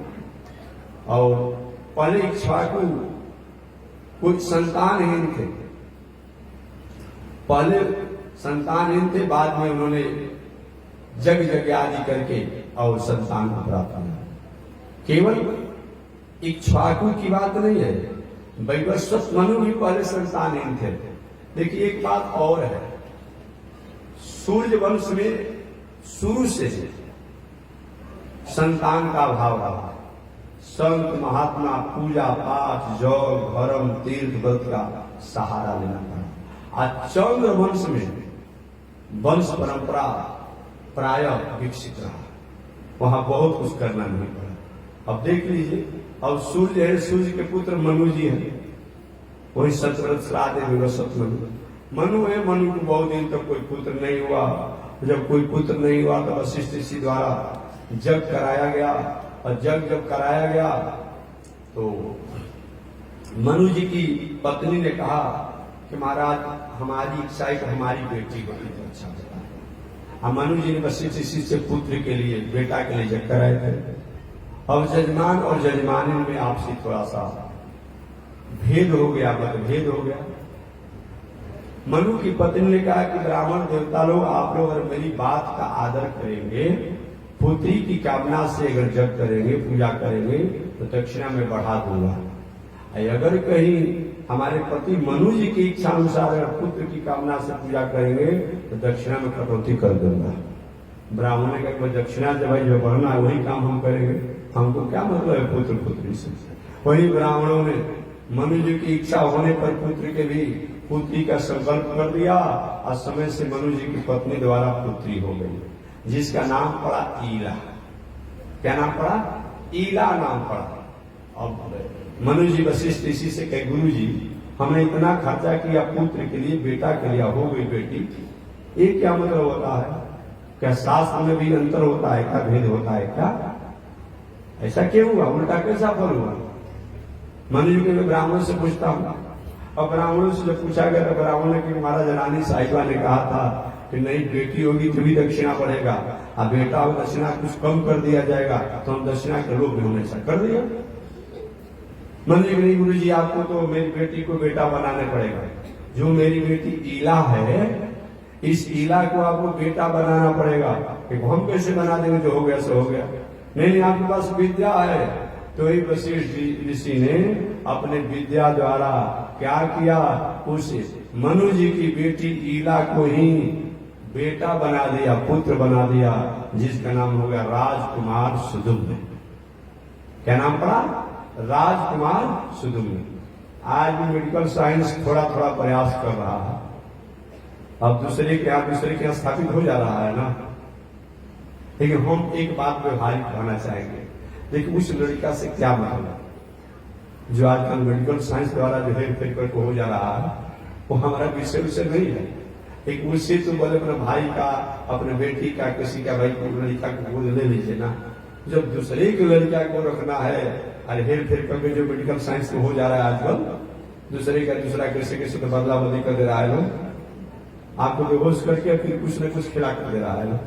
और पहले इक्ष्वाकु कुछ संतानहीन थे, पहले संतानहीन थे, बाद में उन्होंने जग आदि करके और संतान को प्राप्त किया। केवल इक्ष्वाकु की बात नहीं है, वैवस्वत मनु भी पहले संतानहीन थे। देखिए एक बात और है, सूर्य वंश में शुरू से संतान का अभाव रहा। संत महात्मा पूजा पाठ योग धर्म तीर्थ व्रत का सहारा लेना पड़ा। आज चंद्र वंश में वंश परंपरा प्रायः विकसित रहा, वहां बहुत कुछ करना नहीं पड़ा। अब देख लीजिए, अब सूर्य है, सूर्य के पुत्र मनु जी हैं, वही सतव्रत श्राद्ध विवस्वत मनु है। मनु को बहुत दिन तक कोई पुत्र नहीं हुआ। जब कोई पुत्र नहीं हुआ तो वशिष्ठ ऋषि द्वारा जग कराया गया, और जग जब कराया गया तो मनु जी की पत्नी ने कहा कि महाराज हमारी इच्छा है कि हमारी बेटी बनी तो अच्छा होता है। अब मनु जी ने वशिष्ठ ऋषि से पुत्र के लिए, बेटा के लिए जग कराए थे। अब जजमान और जजमानी में आपसी थोड़ा सा भेद हो गया, मतभेद हो गया। मनु की पत्नी ने कहा कि ब्राह्मण देवता लोग, आप लोग अगर मेरी बात का आदर करेंगे, पुत्री की कामना से अगर जप करेंगे, पूजा करेंगे, तो दक्षिणा में बढ़ा दूंगा। अगर कहीं हमारे पति मनु जी की इच्छा अनुसार अगर पुत्र की कामना से पूजा करेंगे, तो दक्षिणा में कटौती कर दूंगा। ब्राह्मण ने कहा दक्षिणा जब भाई जो बढ़ना है वही काम हम करेंगे, हमको क्या मतलब है पुत्र पुत्री से। वही ब्राह्मणों ने मनु जी की इच्छा होने पर पुत्र के भी पुत्री का संकल्प कर दिया, और समय से मनु जी की पत्नी द्वारा पुत्री हो गई, जिसका नाम पड़ा ईला। क्या नाम पड़ा? ईला नाम पड़ा। अब मनु जी वशिष्ठ ऋषि से कहे, गुरु जी हमने इतना खर्चा किया पुत्र के लिए, बेटा के लिए, हो गई बेटी, ये क्या मतलब होता है? क्या शास्त्र में भी अंतर होता है? क्या भेद होता है? क्या ऐसा क्यों हुआ? उल्टा कैसा फल हुआ? मनु जी के ब्राह्मण से पूछता हूं। और ब्राह्मणों से जब पूछा गया तो ब्राह्मण ने कि महाराज रानी साहिबा ने कहा था कि नहीं, बेटी होगी तभी दक्षिणा बढ़ेगा, अब बेटा हो दक्षिणा कुछ कम कर दिया जाएगा, तो हम दक्षिणा के लोग भी ऐसा कर दिया। मंदिर नहीं गुरु जी, आपको तो मेरी बेटी को बेटा बनाना पड़ेगा। जो मेरी बेटी ईला है, इस ईला को आपको बेटा बनाना पड़ेगा। हम कैसे बना देंगे? जो हो गया सो हो गया। नहीं, आपके पास विद्या है। तो ही वशिष्ठ ऋषि ने अपने विद्या द्वारा क्या किया? उस मनु जी की बेटी ईला को ही बेटा बना दिया, पुत्र बना दिया, जिसका नाम हो गया राजकुमार सुदुम्न। क्या नाम पड़ा? राजकुमार सुदुम्न। आज भी मेडिकल साइंस थोड़ा थोड़ा प्रयास कर रहा है, अब दूसरे के यहाँ स्थापित हो जा रहा है ना। लेकिन हम एक बात व्यवहारिक कहना चाहेंगे, देखिए उस लड़का से क्या मतलब, जो आजकल मेडिकल साइंस द्वारा जो है पेपर को हो जा रहा है, वो हमारा विषय नहीं है। एक उससे तो बोले अपने भाई का, अपने बेटी का, किसी का भाई को लड़का को गोद ले लीजिए ना। जब दूसरे के लड़का को रखना है, अरे हेर फेर करके जो मेडिकल साइंस में हो जा रहा है आजकल, दूसरे का दूसरा कैसे तो बदला बदली कर दे रहा है लोग, आपको बेहोश करके फिर कुछ न कुछ खिला कर दे रहा है ना।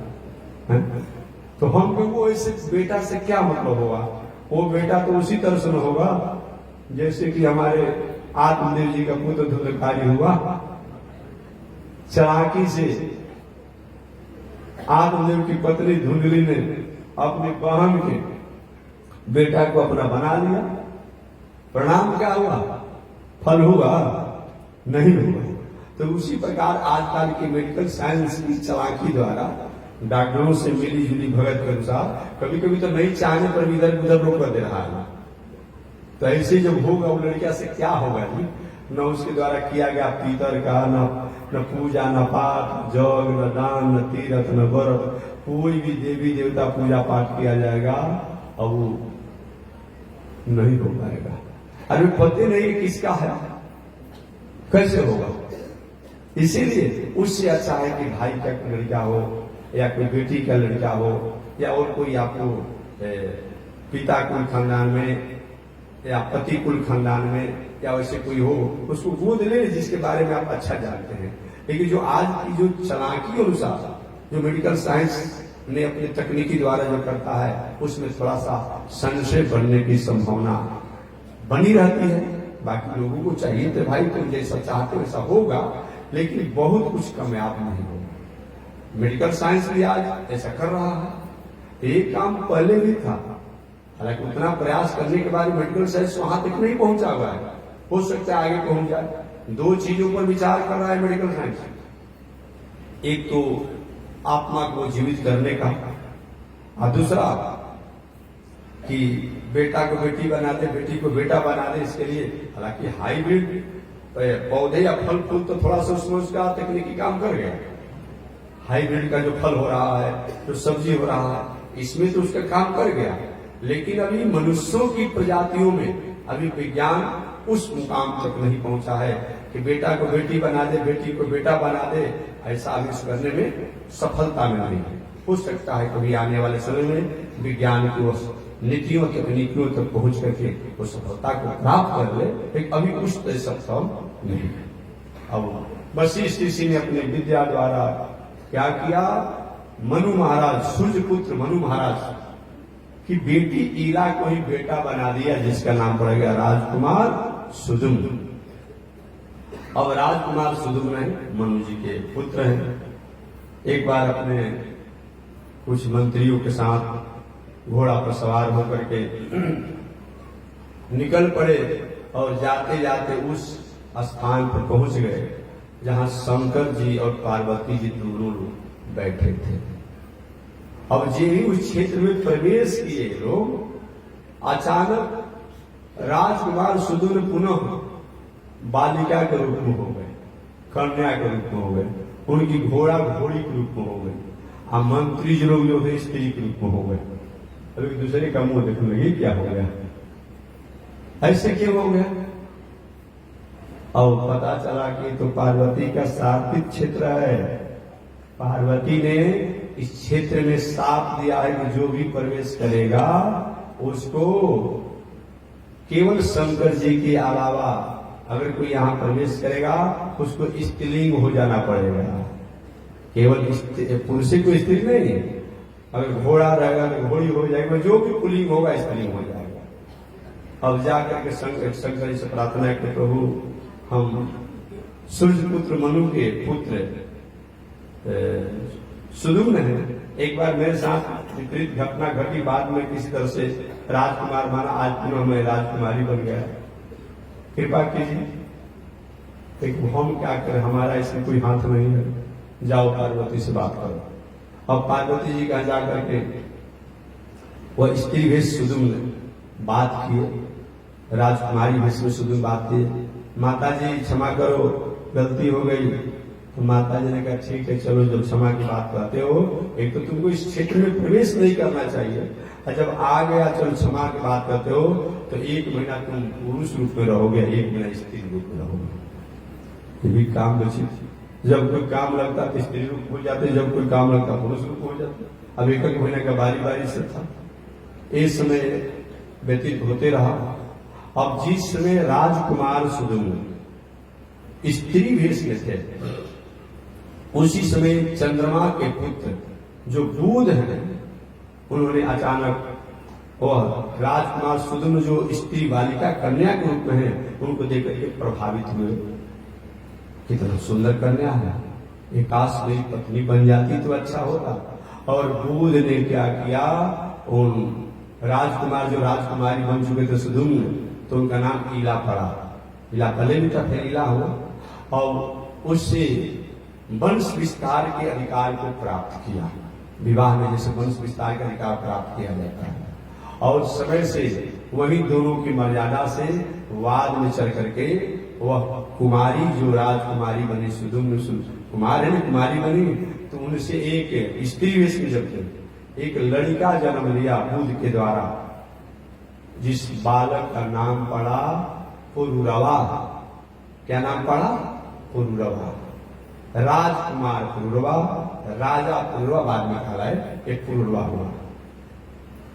तो हमको वो ऐसे बेटा से क्या मतलब होगा? वो बेटा तो उसी तरह से न होगा जैसे कि हमारे आत्मदेव जी का पुत्र धुंधकारी हुआ। चालाकी से आत्मदेव की पत्नी धुंधली ने अपनी बहन के बेटा को अपना बना लिया। परिणाम क्या हुआ? फल हुआ? नहीं हुआ। तो उसी प्रकार आजकल की मेडिकल साइंस की चालाकी द्वारा डॉक्टरों से मिली जुली भगत के अनुसार कभी कभी तो नहीं चाहने पर भी इधर उधर रोक कर दे रहा है। तो ऐसे जब होगा वो लड़किया से क्या होगा जी? न उसके द्वारा किया गया पीतर का, न पूजा, न पाठ, जग, न दान, न तीर्थ, न व्रत, कोई भी देवी देवता पूजा पाठ किया जाएगा अब वो नहीं हो पाएगा। अरे पता नहीं किसका है, कैसे होगा? इसीलिए उससे अच्छा है कि भाई का लड़का हो या कोई बेटी का लड़का हो या और कोई आपको पिता कुल खानदान में या पति कुल खानदान में या वैसे कोई हो, उसको गोद ले जिसके बारे में आप अच्छा जानते हैं। लेकिन जो आज की जो चालाकी अनुसार जो मेडिकल साइंस ने अपने तकनीकी द्वारा जो करता है, उसमें थोड़ा सा संशय बनने की संभावना बनी रहती है। बाकी लोगों को चाहिए तो भाई तुम जैसा चाहते हो वैसा होगा, लेकिन बहुत कुछ कामयाब नहीं होगा। मेडिकल साइंस भी आज ऐसा कर रहा है। एक काम पहले भी था, हालांकि उतना प्रयास करने के बाद मेडिकल साइंस वहां तक नहीं पहुंचा हुआ है, हो सकता है आगे पहुंच जाए। दो चीजों पर विचार कर रहा है मेडिकल साइंस। एक तो आत्मा को जीवित करने का, और दूसरा कि बेटा को बेटी बना दे, बेटी को बेटा बना दे। इसके लिए हालांकि हाइब्रिड पौधे या फल फूल तो थोड़ा सा उसमें उसका तकनीकी काम कर गया। हाइब्रिड का जो फल हो रहा है, जो सब्जी हो रहा है, इसमें तो उसका काम कर गया। लेकिन अभी मनुष्यों की प्रजातियों में अभी विज्ञान उस मुकाम तक नहीं पहुंचा है कि बेटा को बेटी बना दे, बेटी को बेटा बना दे। ऐसा अभी करने में सफलता में नहीं है। हो सकता है कभी आने वाले समय में विज्ञान की उस नीतियों तकनीकियों तक पहुंच करके वो सफलता को प्राप्त कर ले, लेकिन अभी कुछ तो सक्षम नहीं है। अब वशिष्ठ ऋषि ने अपने विद्या द्वारा क्या किया, मनु महाराज, सूर्य पुत्र मनु महाराज की बेटी ईला को ही बेटा बना दिया, जिसका नाम पड़ गया राजकुमार सुदुम्न। अब राजकुमार सुदुम्न मनु जी के पुत्र हैं। एक बार अपने कुछ मंत्रियों के साथ घोड़ा पर सवार होकर के निकल पड़े और जाते जाते उस स्थान पर पहुंच गए जहां शंकर जी और पार्वती जी दोनों लोग बैठे थे। अब जे ही उस क्षेत्र में प्रवेश किए लोग, अचानक राजकुमार सुदुम्न पुनः बालिका के रूप में हो गए, कन्या के रूप में हो गए, उनकी घोड़ा घोड़ी के रूप में हो गए, और मंत्री जो लोग जो थे स्त्री के रूप में हो गए। अब एक दूसरे का मुंह देखने लगे, क्या हो गया, ऐसे क्यों हो गया। और पता चला कि तो पार्वती का शापित क्षेत्र है। पार्वती ने इस क्षेत्र में शाप दिया है कि जो भी प्रवेश करेगा उसको केवल शंकर जी के अलावा अगर कोई यहां प्रवेश करेगा उसको स्त्रीलिंग हो जाना पड़ेगा। केवल पुरुष को स्त्री नहीं, अगर घोड़ा रहेगा तो घोड़ी हो जाएगा, जो भी पुल्लिंग होगा स्त्रीलिंग हो जाएगा। अब जाकर के शंकर जी से प्रार्थना कि प्रभु हम सूर्य पुत्र मनु के पुत्र सुदुम्न है, एक बार मेरे साथ विपरीत घटना घटी, बाद में किसी तरह से राजकुमार माना, आज पुनः मैं राजकुमारी बन गया, कृपा कीजिए। एक हम क्या करें, हमारा इसमें कोई हाथ नहीं है, जाओ पार्वती से बात करो। अब पार्वती जी कहा जाकर के वह स्त्री भेष सुदुम्न बात किए, राजकुमारी भेष में सुदुम्न बात किए, माता जी क्षमा करो गलती हो गई। तो माता जी ने कहा ठीक है चलो, जब क्षमा की बात करते हो, एक तो तुमको इस क्षेत्र में प्रवेश नहीं करना चाहिए, और जब आ गया चलो क्षमा की बात करते हो तो 1 महीना तुम पुरुष रूप में रहोगे, 1 महीना स्त्री रूप में रहोगे। ये भी काम बची। जब कोई काम लगता तो स्त्री रूप हो जाते, जब कोई काम लगता पुरुष रूप हो जाते। अब 1 महीने का बारी बारी से था, इस समय व्यतीत होते रहा। अब जिस समय राजकुमार सुदुम्न स्त्री भेष में थे, उसी समय चंद्रमा के पुत्र जो बुध हैं, उन्होंने अचानक वह राजकुमार सुदुम्न जो स्त्री बालिका कन्या के रूप में है, उनको देखकर के प्रभावित हुए। कितना सुंदर कन्या है, एक काश मेरी पत्नी बन जाती तो अच्छा होता। और बुध ने क्या किया, उन राजकुमार जो राजकुमारी बन चुके थे सुदुम्न, तो उनका नाम ईला पड़ा। ईला पहले भी था, फिर ईला हुआ, और उससे वंश विस्तार के अधिकार को प्राप्त किया। विवाह में जैसे वंश विस्तार का अधिकार प्राप्त किया जाता है, और समय से वही दोनों की मर्यादा से वाद में चल करके वह कुमारी जो राजकुमारी बनी, सुदुम्न कुमार है, कुमारी बनी, तो उनसे एक स्त्री वेश में जब एक लड़का जन्म लिया बुध के द्वारा, जिस बालक का नाम पड़ा पुरुरवा। क्या नाम पड़ा? पुरुरवा। राजकुमार पुरुरवा, राजा पुरुरवा बाद में कहलाए, एक पुरुरवा हुआ।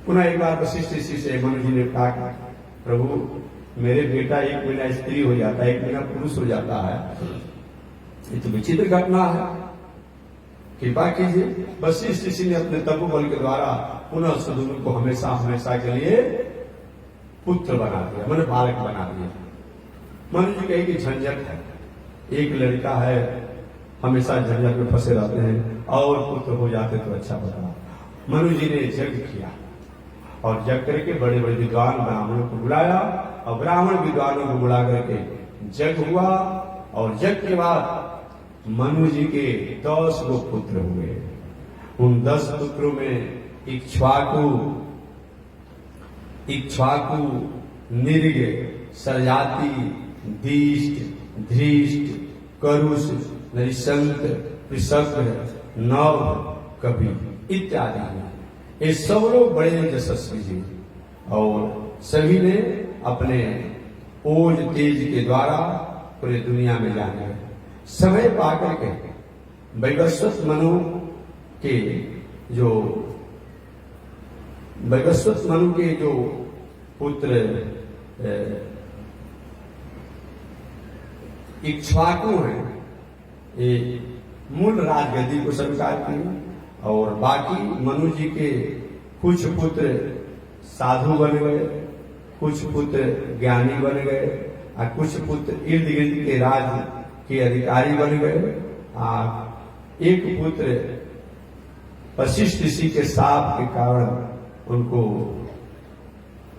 पुनः एक बार वशिष्ठ ऋषि से मनु जी ने कहा, प्रभु मेरे बेटा 1 महीना स्त्री हो जाता है, 1 महीना पुरुष हो जाता है, ये तो विचित्र घटना है, कृपा कीजिए। वशिष्ठ ऋषि ने अपने तपोबल के द्वारा पुनः सुदुम्न को हमेशा हमेशा के लिए पुत्र बना दिया, मैंने बालक बना दिया। मनु जी कहे कि झंझट है, एक लड़का है, हमेशा झंझट में फंसे रहते हैं, और पुत्र हो जाते तो अच्छा होता। मनु जी ने यज्ञ किया, और यज्ञ करके बड़े बड़े विद्वान ब्राह्मणों को बुलाया, और ब्राह्मण विद्वानों को बुला करके यज्ञ हुआ। और यज्ञ के बाद मनु जी के 10 गो पुत्र हुए। उन 10 पुत्रों में इक्ष्वाकु, निर्ग, सरजाति, दीष्ट, धृष्ट, करुष, नरिशंक, पृषभ, नव, कवि इत्यादि। ये सब लोग बड़े यशस्वी जी, और सभी ने अपने ओज तेज के द्वारा पूरे दुनिया में जाने समय पाकर के वैवस्वत मनु के जो पुत्र इक्ष्वाकु हैं, ये मूल राजगद्दी को स्वीकार किए और बाकी मनु जी के कुछ पुत्र साधु बन गए, कुछ पुत्र ज्ञानी बन गए और कुछ पुत्र इर्द गिर्द के राज्य के अधिकारी बन गए। एक पुत्र वशिष्ठ ऋषि के शाप के कारण उनको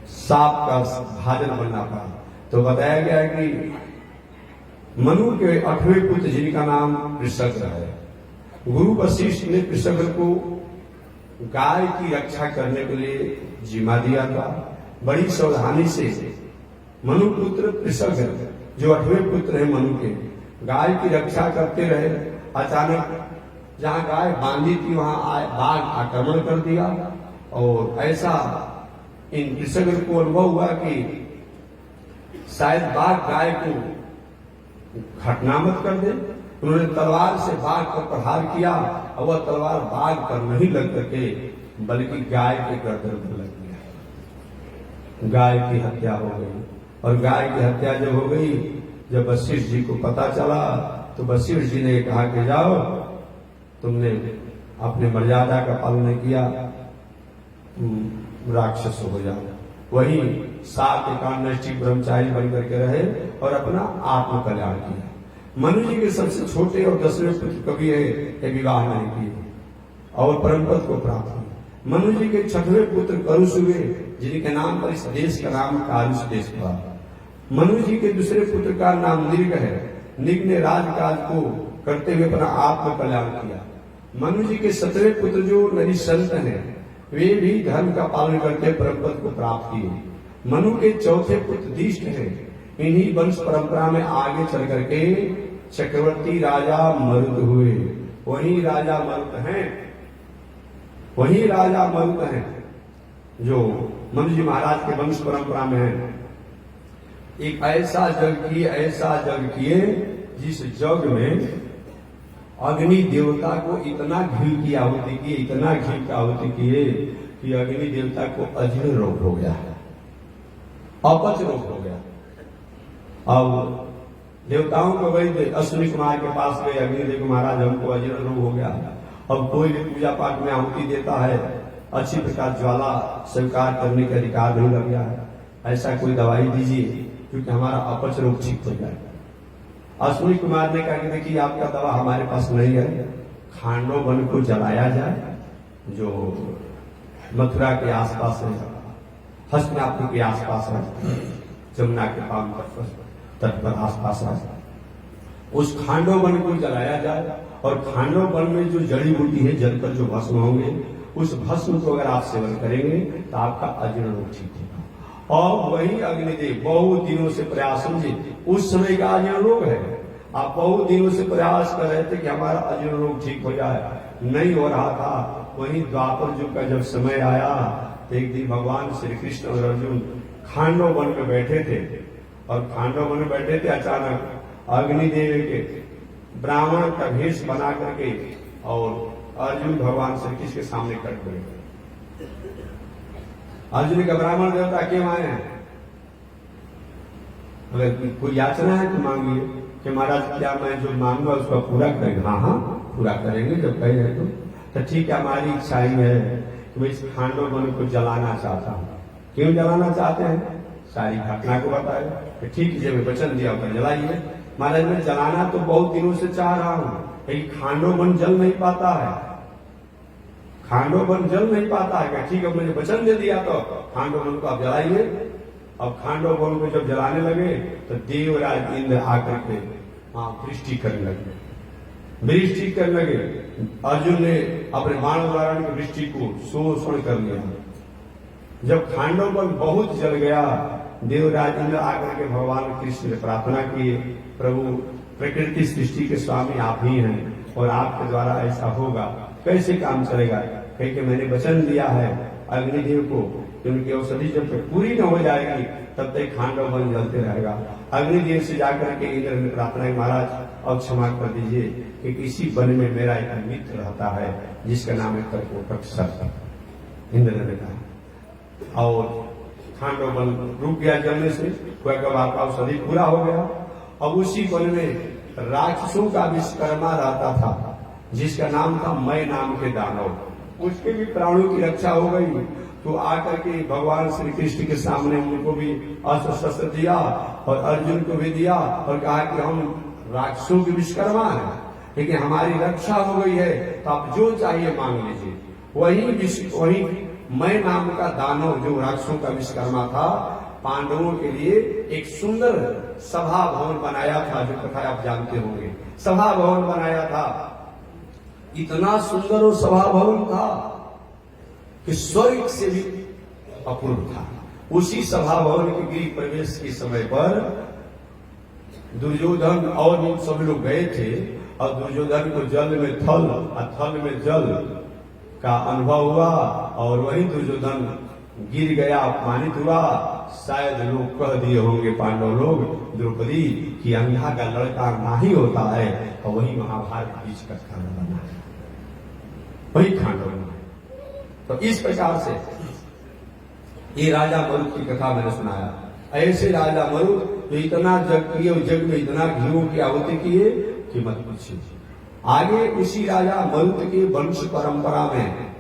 सांप का भाजन बनना पड़ा। तो बताया गया है कि मनु के 8वें पुत्र जिनका नाम कृषक है, गुरु वशिष्ठ ने कृषक को गाय की रक्षा करने के लिए जिम्मा दिया था। बड़ी सावधानी से मनु पुत्र कृषक जो 8वें पुत्र है मनु के, गाय की रक्षा करते रहे। अचानक जहां गाय बांधी थी वहां बाघ आक्रमण कर दिया और ऐसा इन कृषक को अनुभव हुआ कि शायद बाघ गाय को घटना मत कर दे। उन्होंने तलवार से बाघ पर प्रहार किया और वह तलवार बाघ पर नहीं लग करके बल्कि गाय के गर्दन पर लग गया। गाय की हत्या हो गई और गाय की हत्या जब हो गई, जब वशिष्ठ जी को पता चला तो वशिष्ठ जी ने कहा कि जाओ, तुमने अपने मर्यादा का पालन नहीं किया, तुम राक्षस हो जाओ। वही 7 एकादशी ब्रह्मचारी बनकर के रहे और अपना आत्म कल्याण किया। मनु जी के सबसे छोटे और 10वें पुत्र कवि है विवाह नहीं किए और परम पद को प्राप्त किया। मनु जी के 6वें पुत्र करुष हुए, जिनके नाम पर इस देश का नाम कारुष देश पड़ा। मनु जी के दूसरे पुत्र का नाम निग है। निग ने राजकाज को करते हुए अपना आत्म कल्याण किया। मनु जी के 7वें पुत्र जो नरी संत हैं, वे भी धर्म का पालन करते परम पद को प्राप्त किए। मनु के 4थे पुत्र दिष्ट हैं। इन्हीं वंश परंपरा में आगे चल करके चक्रवर्ती राजा मरुत हुए। वही राजा मरुत हैं जो मनु जी महाराज के वंश परंपरा में है। एक ऐसा जग किए जिस जग में अग्नि देवता को इतना घी की आहुति की, इतना घी की आहुति किए कि अग्नि देवता को अजीर्ण रोग हो गया, अपच रोग हो गया। अब देवताओं को वही अश्विनी कुमार के पास गए, अग्निदेव महाराज हमको अजीर्ण रोग हो गया। अब कोई भी पूजा पाठ में आहुति देता है, अच्छी प्रकार ज्वाला स्वीकार करने का अधिकार नहीं लग गया है। ऐसा कोई दवाई दीजिए क्योंकि हमारा अपच रोग ठीक हो जाए। अश्विनी कुमार ने कहा कि देखिए आपका दवा हमारे पास नहीं है, खांडो वन को जलाया जाए जो मथुरा के आसपास है, हस्तिनापुर के आसपास है, जमुना के पाम तट पर आसपास है। उस खांडो वन को जलाया जाए और खांडो वन में जो जड़ी बूटी है जलकर जो भस्म होंगे, उस भस्म को अगर आप सेवन करेंगे तो आपका अजीर्ण रोग ठीक होगा। और वही अग्निदेव बहुत दिनों से प्रयास, समझे उस समय का अजीर्ण रोग है, आप बहुत दिनों से प्रयास कर रहे थे कि हमारा अजीर्ण रोग ठीक हो जाए, नहीं हो रहा था। वही द्वापर युग का जब समय आया तो एक दिन भगवान श्री कृष्ण और अर्जुन खांडव वन में बैठे थे और खांडव वन में बैठे थे, अचानक अग्निदेव के ब्राह्मण का भेष बना करके और अर्जुन भगवान श्री कृष्ण के सामने कट गए। अर्जुन का ब्राह्मण देवता क्यों आए हैं? अगर कोई याचना है तो मांगिए कि महाराज क्या मैं जो मांगूंगा उसका पूरा करेंगे। हाँ पूरा करेंगे जब कहे हैं तो ठीक है। हमारी इच्छा ही है कि मैं इस खांडव वन को जलाना चाहता हूँ। क्यों जलाना चाहते हैं? सारी घटना को बताए कि ठीक है मैं वचन दिया पर जलाइए। महाराज मैं जलाना तो बहुत दिनों से चाह रहा हूँ, लेकिन खांडव वन जल नहीं पाता है, खांडव वन जल नहीं पाता है। ठीक है मैंने वचन दे दिया तो खांडव वन को आप जलाइए। अब खांडव वन को जब जलाने लगे तो देवराज इंद्र आकर के वृष्टि करने लगे। अर्जुन ने अपने बाण द्वारा वृष्टि को शोषण कर लिया। जब खांडव वन बहुत जल गया, देवराज इंद्र आकर के भगवान कृष्ण ने प्रार्थना की, प्रभु प्रकृति सृष्टि के स्वामी आप ही हैं और आपके द्वारा ऐसा होगा, कैसे काम चलेगा? कहीं कि मैंने वचन दिया है अग्निदेव को कि उनकी औषधि जब तक पूरी न हो जाएगी तब तक खांडव वन जलते रहेगा। अग्निदेव से जाकर के इंद्र ने प्रार्थना की, महाराज अब क्षमा कर दीजिए कि किसी वन में मेरा एक मित्र रहता है जिसका नाम है कर्कोटक सर्प। इंद्र ने कहा और खांडव वन रुक गया जलने से, आपका औषधि पूरा हो गया अब उसी वन में राक्षसों का विश्वकर्मा रहता था, जिसका नाम था मय नाम के दानव। उसके भी प्राणों की रक्षा हो गई, तो आकर के भगवान श्री कृष्ण के सामने उनको भी अस्त्र शस्त्र दिया और अर्जुन को भी दिया और कहा कि हम राक्षसों के विश्वकर्मा हैं, लेकिन हमारी रक्षा हो गई है, तो आप जो चाहिए मांग लीजिए। वही मय नाम का दानव जो राक्षसों का विश्वकर्मा था, पांडवों के लिए एक सुंदर सभा भवन बनाया था, जो कथा आप जानते होंगे। सभा भवन बनाया था, इतना सुंदर वो सभा भवन था कि स्वर्ग से भी अपूर्व था। उसी सभा भवन के गृह प्रवेश के समय पर दुर्योधन और भी सब लोग गए थे, और दुर्योधन को जल में थल और थल में जल का अनुभव हुआ, और वही दुर्योधन गिर गया, अपमानित हुआ। शायद लोग कह दिए होंगे पांडव लोग द्रौपदी कि अंधा का लड़का ना ही होता है, और वही महाभारत बीच का खाना बना है, वही खांडव है। तो इस प्रकार से ये राजा मरुत की कथा मैंने सुनाया। ऐसे राजा मरुत तो इतना जग किए और जग में इतना घीओं की आहुति किए कि मत पूछिए। आगे उसी राजा मरुत के वंश परंपरा में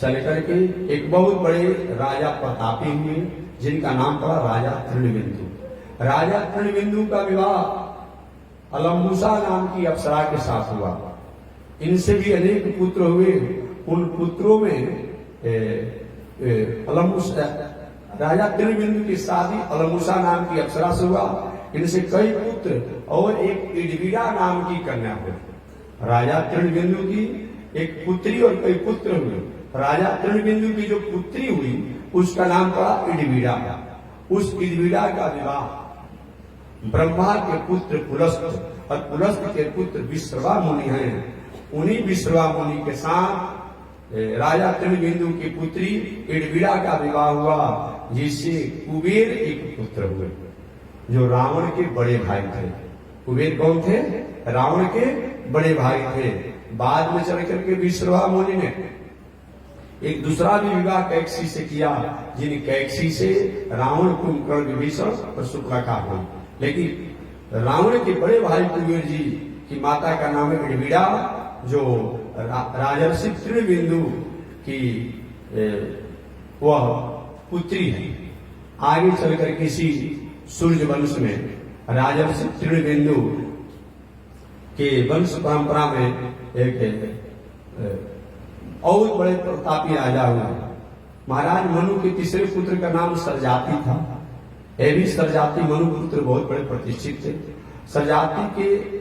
चल करके एक बहुत बड़े राजा प्रतापी हुए, जिनका नाम पड़ा राजा तृणबिंदु। राजा तृणबिंदु का विवाह अलम्बुसा नाम की अप्सरा के साथ हुआ। इनसे भी अनेक पुत्र हुए। उन पुत्रों में राजा तृणबिंदु की शादी अलम्बुसा नाम की अप्सरा से हुआ। इनसे कई पुत्र और एक इडविड़ा नाम की कन्या हुई। राजा तृणबिंदु की एक पुत्री और कई पुत्र हुए। राजा तृणबिंदु की जो पुत्री हुई उसका नाम पड़ा इडविड़ा। उस इडविड़ा का विवाह ब्रह्मा के पुत्र पुलस्त और पुलस्त के पुत्र विश्रवा मुनि हैं। उन्हीं विश्रवा मुनि के साथ राजा तृणबिंदु की पुत्री इडविड़ा का विवाह हुआ, जिससे कुबेर एक पुत्र हुए, जो रावण के बड़े भाई थे। कुबेर कौन थे? रावण के बड़े भाई थे। बाद में चल करके विश्रवा मुनि ने एक दूसरा भी विवाह कैकसी से किया, जिन कैकसी से रावण कुंभकर्ण विभीषण और शुक्लाकार हुई। लेकिन रावण के बड़े भाई कुबेर जी की माता का नाम है इडविड़ा, जो राजर्षि तृणबिंदु की वह पुत्री है। आगे चलकर किसी सूर्य वंश में राजर्षि तृणबिंदु के वंश परंपरा में एक और बड़े प्रतापी राजा हुए। महाराज मनु के तीसरे पुत्र का नाम सरजाति था। यह भी सरजाति मनु पुत्र बहुत बड़े प्रतिष्ठित थे। सरजाति के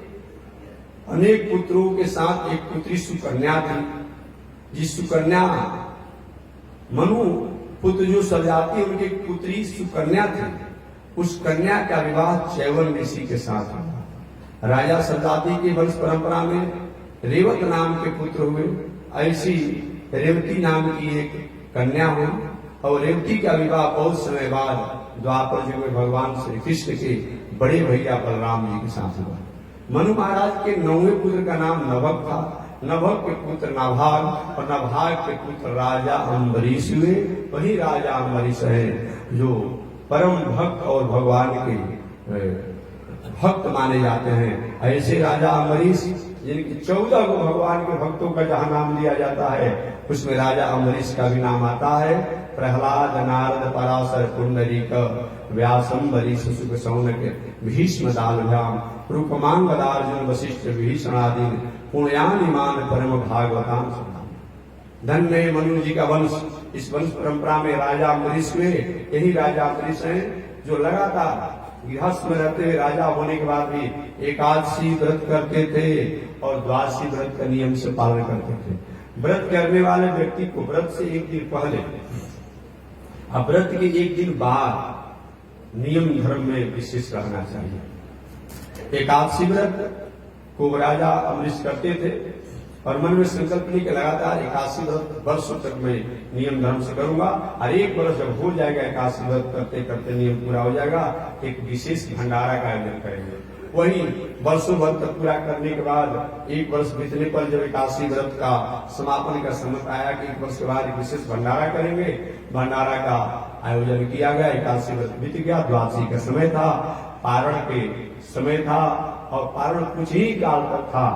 अनेक पुत्रों के साथ एक पुत्री सुकन्या थी, जिस सुकन्या मनु पुत्र जो सरजाति उनकी पुत्री सुकन्या थी, उस कन्या का विवाह चैवन ऋषि के साथ हुआ। राजा सरजाति की वंश परंपरा में रेवत नाम के पुत्र हुए। ऐसी रेवती नाम की एक कन्या हुई, और रेवती का विवाह बहुत समय बाद द्वापर युग में भगवान श्री कृष्ण के बड़े भैया बलराम जी के साथ हुआ। मनु महाराज के 9वें पुत्र का नाम नभक था। नभक के पुत्र नाभाग और नाभाग के पुत्र राजा अम्बरीश हुए। वही राजा अम्बरीश है जो परम भक्त और भगवान के भक्त माने जाते हैं। ऐसे राजा अम्बरीश, जिनकी 14 को भगवान के भक्तों का जहां नाम लिया जाता है, उसमें राजा अम्बरीश का भी नाम आता है। प्रहलाद, नारद, पराशर, पुंडरीक, व्यासंबरीश, सुख, शौनक, भीष्म, दालभ्याम, रूपमांग, अर्जुन, वशिष्ठ, विभीषण आदि पुण्यानिमान परम भागवताम सुनाम। धन्य मनु जी का वंश। इस वंश परंपरा में राजा अम्बरीश हुए। यही राजा अम्बरीश हैं जो लगातार गृहस्थ में रहते हुए राजा होने के बाद भी एकादशी व्रत करते थे और द्वादशी व्रत का नियम से पालन करते थे। व्रत करने वाले व्यक्ति को व्रत से एक दिन पहले और व्रत के एक दिन बाद नियम धर्म में विशेष रहना चाहिए। एकादशी व्रत को राजा अम्बरीश करते थे और मन में संकल्प ली कि लगातार एकादशी व्रत वर्षों तक मैं नियम धर्म से करूंगा, और एक वर्ष जब हो जाएगा एकादशी व्रत करते करते नियम पूरा हो जाएगा, एक विशेष भंडारा का आयोजन करेंगे। वहीं वर्षों भर तक पूरा करने के बाद 1 वर्ष बीतने पर जब एकादशी व्रत का समापन का समय आया कि 1 वर्ष के बाद विशेष भंडारा करेंगे, भंडारा का आयोजन किया गया। एकादशी व्रत बीत गया, द्वादशी का समय था, पारण के समय था और पारण कुछ ही काल तक था।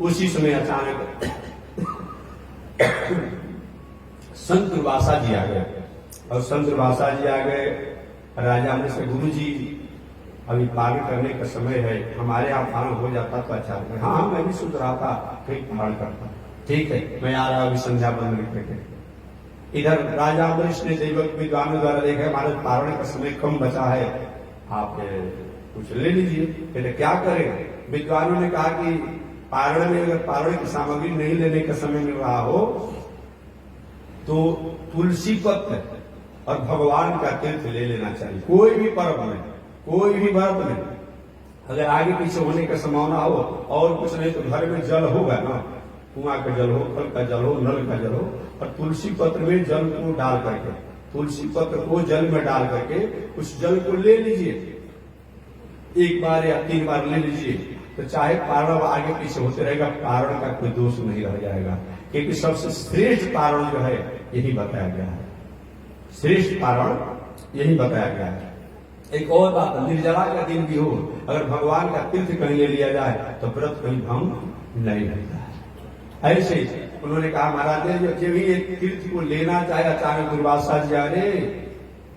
उसी समय अचानक संत दुर्वासा जी आ गए और संत दुर्वासा जी आ गए। राजा ने से गुरु जी अभी पारण करने का समय है, हमारे यहाँ पारण हो जाता तो अच्छा होता। हाँ मैं भी सोच रहा था कहीं पारण करता, ठीक है मैं आ रहा अभी संध्या बंद करके। इधर राजा अम्बरीश ने दैवक विद्वानों द्वारा देखा हमारे पारण का समय कम बचा है, आप कुछ ले लीजिए। कहते क्या करें? विद्वानों ने कहा कि पारण में अगर पारण की सामग्री नहीं लेने का समय मिल रहा हो तो तुलसी पत्र और भगवान का तीर्थ ले लेना चाहिए। कोई भी पर्व में, कोई भी व्रत में अगर आगे पीछे होने का संभावना हो और कुछ नहीं तो घर में जल होगा ना, कुआं का जल हो, कल का जल हो, नल का जल हो, और तुलसी पत्र में जल को डाल करके, तुलसी पत्र को जल में डाल करके उस जल को ले लीजिए, 1 बार या 3 बार ले लीजिए, तो चाहे पारण आगे पीछे होते रहेगा, पारण का कोई दोष नहीं रह जाएगा। क्योंकि सबसे श्रेष्ठ पारण जो है यही बताया गया है, श्रेष्ठ पारण यही बताया गया है। एक और बात, निर्जला का दिन भी हो, अगर भगवान का तीर्थ कहीं ले लिया जाए तो व्रत कहीं भंग नहीं होता है। ऐसे उन्होंने कहा महाराज जब भी ये तीर्थ को लेना चाहे अचानक दुर्वासा जी आ रहे,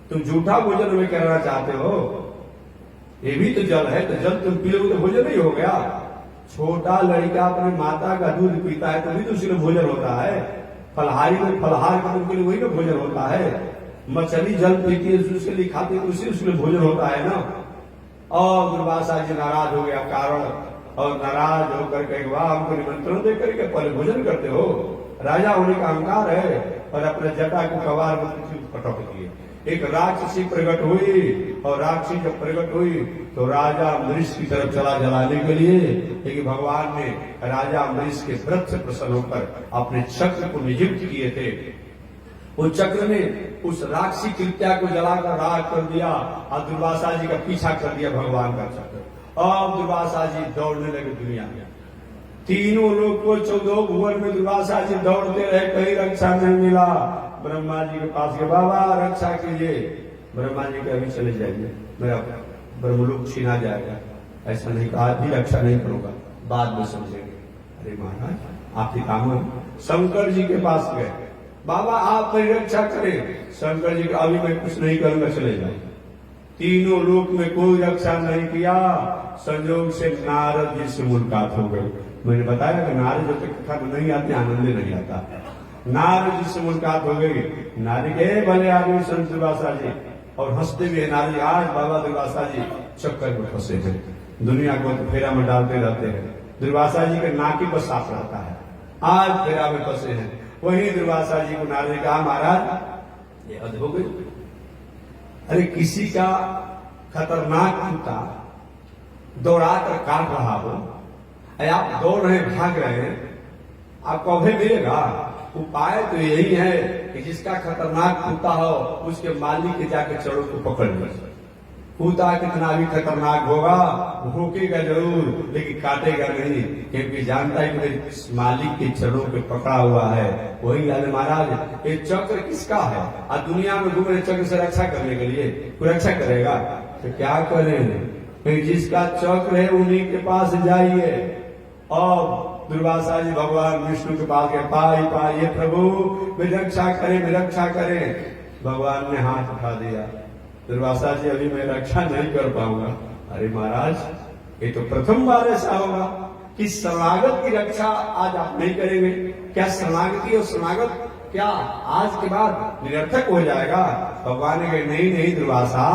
तुम झूठा भोजन में करना चाहते हो, ये भी तो जल है, तो जल तुम पी लोगे तो भोजन नहीं हो गया। छोटा लड़का अपने माता का दूध पीता है तो भी तो उसके लिए भोजन होता है। फलहारी में फलहार का उनके लिए वही ना भोजन होता है। मछली जल पीती है उसके लिए खाते हैं उसी उसके लिए भोजन होता है ना। और दुर्वासा जी नाराज हो गया कारण, और नाराज होकर के वाह हमको निमंत्रण दे करके पहले भोजन करते हो, राजा होने का अहंकार है, और अपने जटा को कबार में पटक दिए। एक राक्षसी प्रकट हुई और राक्षसी जब प्रकट हुई तो राजा अम्बरीश की तरफ चला जलाने के लिए, लेकिन भगवान ने राजा अम्बरीश के व्रत से प्रसन्न होकर अपने चक्र को नियुक्त किए थे। उस चक्र ने उस राक्षसी कृत्या को जलाकर राख कर दिया और दुर्वासा जी का पीछा कर दिया भगवान का चक्र। अब दुर्वासा जी दौड़ने लगे दुनिया में, तीनों लोग को 14 भुवन में दुर्वासा जी दौड़ते रहे, कहीं रक्षा नहीं मिला। ब्रह्मा जी के पास गए, बाबा रक्षा कीजिए। ब्रह्मा जी के अभी चले जाइए, मेरा ब्रह्मलोक छीना जाएगा। ऐसा नहीं कहा, भी रक्षा नहीं करूंगा, बाद में समझेंगे। अरे महाराज आप पितामह शंकर जी के पास गए, बाबा आप मेरी रक्षा करें। शंकर जी का अभी मैं कुछ नहीं करूंगा, चले जाए। तीनों लोक में कोई रक्षा नहीं किया। संयोग से नारद जी से मुलाकात हो गई। मैंने बताया कि नारद जब तक कथा में नहीं आते आनंद नहीं आता। नारद जी से मुलाकात हो गई। नारद के भले आदमी संत दुर्वासा जी, और हंसते हुए नारद जी, आज बाबा दुर्वासा जी चक्कर में फंसे हैं, दुनिया को तो फेरा में डालते रहते हैं। दुर्वासा जी के नाकी पर साफ रहता है, आज फेरा में फंसे हैं। वही दुर्वासा जी को नारद ने कहा महाराज ये हद हो गई। अरे किसी का खतरनाक कुत्ता दौड़ा कर काट रहा हो, आप दौड़ रहे भाग रहे हैं, आपको अभय मिलेगा? उपाय तो यही है कि जिसका खतरनाक कुत्ता हो उसके मालिक के जाके चढ़ो को पकड़ लीजिए। कुत्ता कितना भी खतरनाक होगा, भूखेगा जरूर लेकिन काटेगा नहीं, क्योंकि जानता है कि मेरे मालिक के चरणों पे पकड़ा हुआ है। वही याद महाराज ये चक्र किसका है? आज दुनिया में घूम रहे चक्र से रक्षा करने के लिए, कोई रक्षा करेगा तो क्या करें? जिसका चक्र है उन्हीं के पास जाइए। और दुर्वासा जी भगवान विष्णु के पास गए, पाई पाई प्रभु मेरी रक्षा करें, मेरी रक्षा करें। भगवान ने हाथ उठा दिया, दुर्वासा जी अभी मैं रक्षा नहीं कर पाऊंगा। अरे महाराज ये तो प्रथम बार ऐसा होगा कि शरणागत की रक्षा आज आप नहीं करेंगे। क्या शरणागति और शरणागत क्या आज के बाद निरर्थक हो जाएगा? भगवान ने कहा नहीं नहीं दुर्वासा,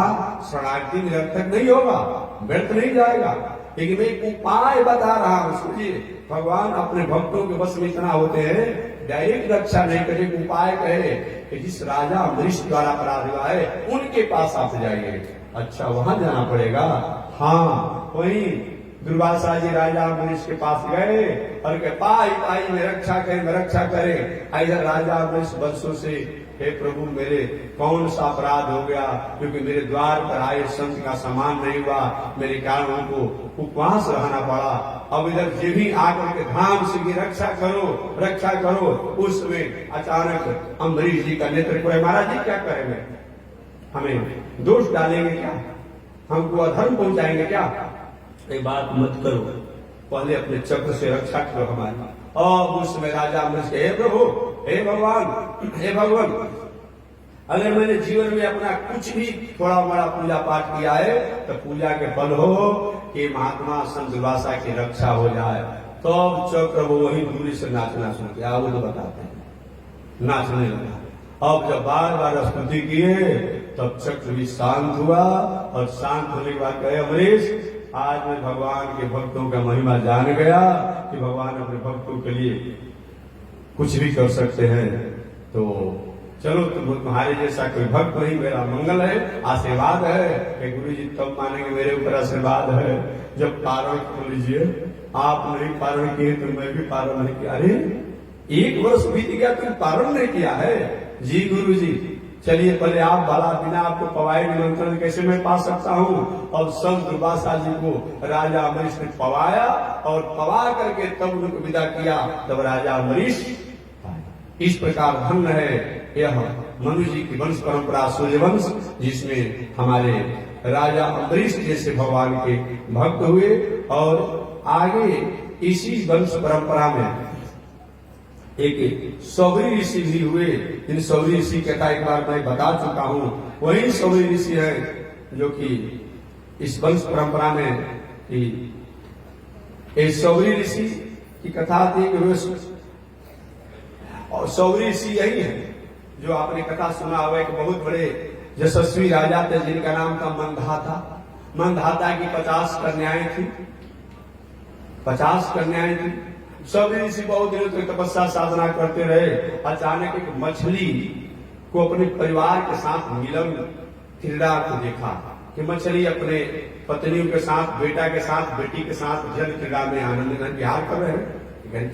शरणागति निरर्थक नहीं होगा, व्यर्थ नहीं जाएगा, लेकिन मैं एक उपाय बता रहा हूं। सुनिए, भगवान अपने भक्तों के बस में इतना होते हैं, डायरेक्ट रक्षा नहीं करे, उपाय कहे कि जिस राजा अम्बरीश द्वारा अपराध हुआ है उनके पास आप जाइए। अच्छा वहां जाना पड़ेगा? हाँ, वहीं दुर्वासा जी राजा अम्बरीश के पास गए और के पाई पाई में रक्षा करें, में रक्षा करें। इधर राजा अम्बरीश वर्षों से हे प्रभु मेरे कौन सा अपराध हो गया, क्योंकि मेरे द्वार पर आए संत का सम्मान नहीं हुआ, मेरे कारण उनको उपवास रहना पड़ा। अब इधर जे भी आकर के धाम से की रक्षा करो। उस समय अचानक अम्बरीश जी का नेत्र को, महाराज जी क्या करेंगे, हमें दोष डालेंगे क्या, हमको अधर्म पहुंचाएंगे क्या, एक बात मत करो, पहले अपने चक्र से रक्षा करो हमारी। और उस समय राजा अम्बरीश के, हे प्रभु, हे भगवान, अगर मैंने जीवन में अपना कुछ भी थोड़ा बड़ा पूजा पाठ किया है तो पूजा के फल हो कि महात्मा संत दुर्वासा की रक्षा हो जाए। तो अब चक्र वो वही दूरी से नाचना शुरू किया, वो तो बताते हैं, नाचने लगा। अब जब बार बार स्तुति किए तब चक्र भी शांत हुआ, और शांत होने के बाद कहे, अम्बरीश आज मैं भगवान के भक्तों का महिमा जान गया कि भगवान अपने भक्तों के लिए कुछ भी कर सकते हैं। तो चलो तुम्हारे जैसा कोई भक्त नहीं, मेरा मंगल है, आशीर्वाद है कि गुरु जी तब मानेंगे मेरे ऊपर आशीर्वाद है जब पारण कर लीजिए। आप नहीं पारण किए तो मैं भी पारण नहीं किया। अरे 1 वर्ष बीत गया, तुम पारण नहीं किया है? जी गुरु जी, चलिए पहले आप भला, बिना आपको पवाए निमंत्रण कैसे मैं पा सकता हूँ। और संत दुर्वासा जी को राजा अम्बरीश ने पवाया, और पवा करके तब उनको विदा किया। तब राजा अम्बरीश, इस प्रकार धन्य है यह मनु जी की वंश परंपरा सूर्यवंश, जिसमें हमारे राजा अम्बरीश जैसे भगवान के भक्त हुए। और आगे इसी वंश परंपरा में एक सौरी ऋषि भी हुए। इन सौरी ऋषि की कथा एक बार मैं बता चुका हूँ। वही सौरी ऋषि है जो कि इस वंश परंपरा में सौरी ऋषि की कथा थी। और सौरी ऋषि यही है जो आपने कथा सुना हुआ, एक बहुत बड़े यशस्वी राजा थे जिनका नाम था मंधाता। मंधाता की 50 कन्याएं थी, 50 कन्याएं थी। सौरी ऋषि बहुत दिनों तक तपस्या साधना करते रहे। अचानक एक मछली को अपने परिवार के साथ मिलन क्रीड़ा को देखा कि मछली अपने पत्नियों के साथ, बेटा के साथ, बेटी के साथ जल क्रीड़ा में आनंद में विहार कर रहे हैं।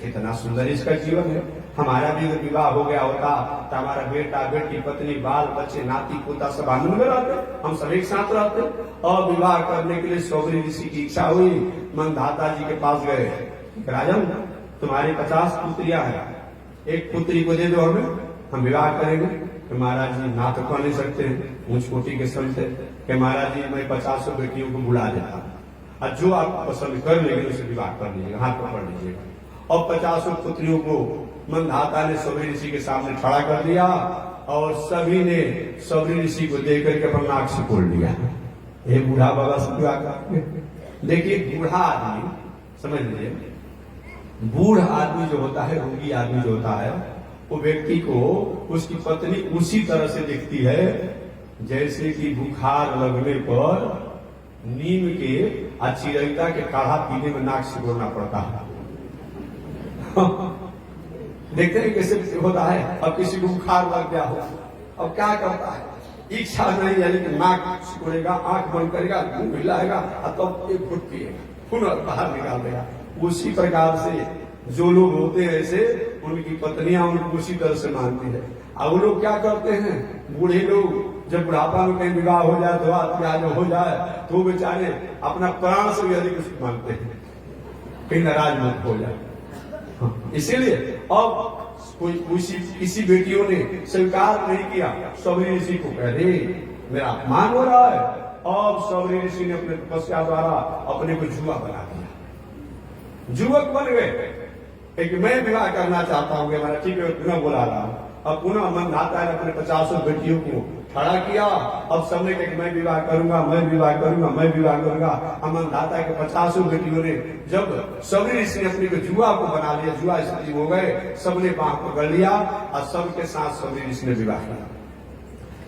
कितना सुंदर इसका जीवन है। हमारा भी अगर विवाह हो गया होता तो हमारा बेटा, बेटी, पत्नी, बाल बच्चे, नाती पोता सब आनंद में रहते, हम सब एक साथ रहते। और विवाह करने के लिए सौरी ऋषि की इच्छा हुई। मंधाता जी के पास गए, राजन तुम्हारी 50 पुत्रियां हैं, एक पुत्री को दे दो हमें, हम विवाह करेंगे। कि महाराज जी ना तो कर नहीं सकते, ऊंच कोटि के संत है। कि महाराज जी मैं 50 बेटियों को बुला देता हूँ, और जो आप पसंद कर लेंगे उसे विवाह कर लीजिएगा, हाथ पकड़ लीजिएगा। और 50 पुत्रियों को मंधाता ने सौरी ऋषि के सामने खड़ा कर दिया, और सभी ने सौरी ऋषि को देख करके अपना नाक सिकोड़ लिया। ये बूढ़ा बाबा से विवाह करते। देखिए बूढ़ा आदमी, समझ लीजिए, बूढ़ा आदमी जो होता है, रोगी आदमी जो होता है, वो व्यक्ति को उसकी पत्नी उसी तरह से दिखती है जैसे कि बुखार लगने पर नीम के और चिरैता के काढ़ा पीने में नाक सिकोड़ना पड़ता है। देखते हैं कैसे होता है। अब किसी को बुखार लग गया हो, अब क्या करता है, इच्छा नहीं, यानी कि नाक सिकोड़ेगा, आंख बंद करेगा, मुंह हिलाएगा, और तब एक घुट पिएगा, पुनः बाहर निकाल देगा। उसी प्रकार से जो लोग होते हैं ऐसे, उनकी पत्नियां उनको उसी तरह से मानती है। अब वो लोग क्या करते हैं, बूढ़े लोग जब बुढ़ापा में कहीं विवाह हो जाए, तो प्याज हो जाए, तो बेचारे अपना प्राण से भी अधिक उसको मानते हैं, कहीं नाराज मत हो जाए। इसीलिए अब कोई किसी बेटियों ने स्वीकार नहीं किया। सौरी ऋषि को कह दे मेरा अपमान हो रहा है। अब सौरी ऋषि ने अपने तपस्या द्वारा अपने को जुआ बना दिया, युवक बन गए कि मैं विवाह करना चाहता हूँ। हमारा ठीक है, पुनः बुला रहा हूँ। अब पुनः मंधाता ने अपने 50 बेटियों को खड़ा किया। अब सबने कहा कि मैं विवाह करूंगा, मैं विवाह करूंगा, मैं विवाह करूंगा। अब मंधाता के 50 बेटियों ने जब सौरी ऋषि ने अपने को जुआ को बना लिया, जुआ स्थिति हो गए, सबने बांह पकड़ लिया और सबके साथ सौरी ऋषि ने विवाह किया।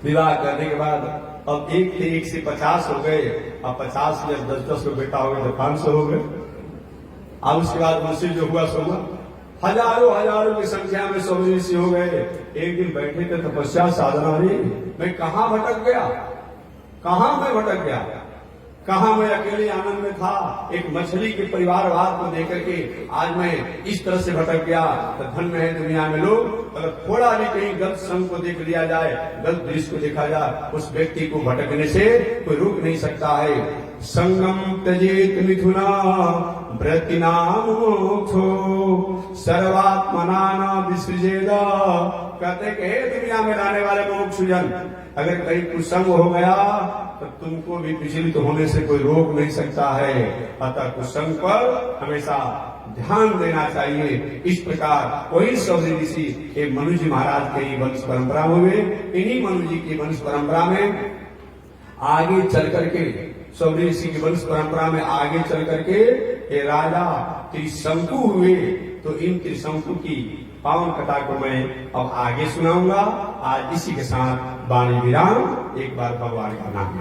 विवाह करने के बाद अब 1 से 50 हो गए। अब 50 से 10 को बेटा हो गए तो 500 हो गए। अब उसके बाद उनसे जो हुआ सो हुआ, हजारों की संख्या में सौरी ऋषि हो गए। एक दिन बैठे थे तपस्या साधना में, मैं कहां भटक गया, कहां मैं भटक गया। कहा मैं अकेले आनंद में था, एक मछली के परिवारवाद को देकर के आज मैं इस तरह से भटक गया। तो धन्य है दुनिया में लोग, अगर थोड़ा भी कहीं गलत संग को देख लिया जाए, गलत दृश्य को देखा जाए, उस व्यक्ति को भटकने से कोई रोक नहीं सकता है। संगम त्यजेत मिथुना व्रतिनाम मोक्षो सर्वात्मना न विसृजेदा। कहते कि दुनिया में रहने वाले मोक्षजन, अगर कहीं कुसंग हो गया तो तुमको भी विचलित होने से कोई रोक नहीं सकता है। अतः कुसंग पर हमेशा ध्यान देना चाहिए। इस प्रकार वही सौरी ऋषि एक मनु जी महाराज के ही वंश परंपरा में हुए। इन्हीं मनु जी की वंश परंपरा में आगे चल करके, सौरी ऋषि की वंश परंपरा में आगे चल करके ये राजा त्रिशंकु हुए। तो इन त्रिशंकु की पावन कथा को मैं अब आगे सुनाऊंगा। आज इसी के साथ वाणी विराम। एक बार भगवान का नाम।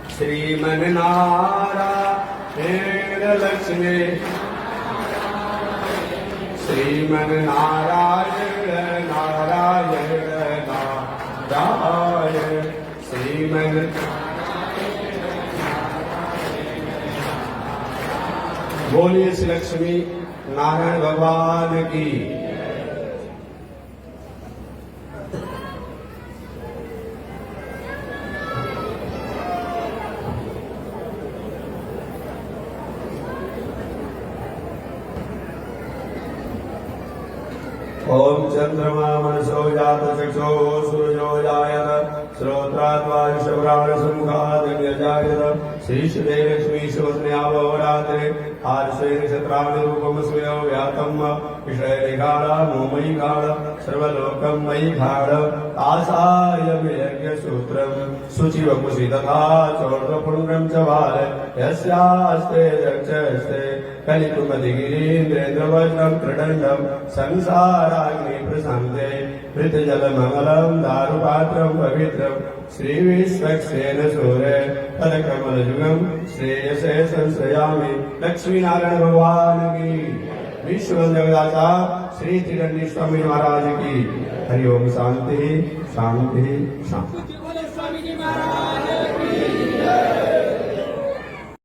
श्रीमन नारायण लक्ष्मी, श्रीमन नारायण नारायण नारायण, श्रीमन बोलिए श्री लक्ष्मी नारायण भगवान की। ओम चंद्रमा मनसो जात चक्षो सूर्यो जायत श्रोत्राद्वायुषव्राण सम्मुखादन्यजायत। श्री श्री लक्ष्मी शोधन्यावरात्रे आर्षे नक्षत्राणि रूपम स्वयो व्यातम विषय निगाढ़ मोमयी गाढ़ सर्वलोकम मयि गाढ़ आसाय वियज्ञ सूत्रम शुचिव कुशी तथा चौर्धपुण्ड्रम च बाल यस्यास्ते दक्षस्ते कलिकुमदिगिरीन्द्रेन्द्र वज्रम त्रिदंडम संसाराग्नि प्रशान्ते मृतजलममलम दारुपात्रम पवित्रम श्री विश्वक्सेन सूर्य पदकमलयुगम श्रेयसे संश्रयामि। लक्ष्मी नारायण भगवान की, विश्व जगदाचा श्री त्रिदंडी स्वामी महाराज की। हरि ओम। शांति शांति शांति।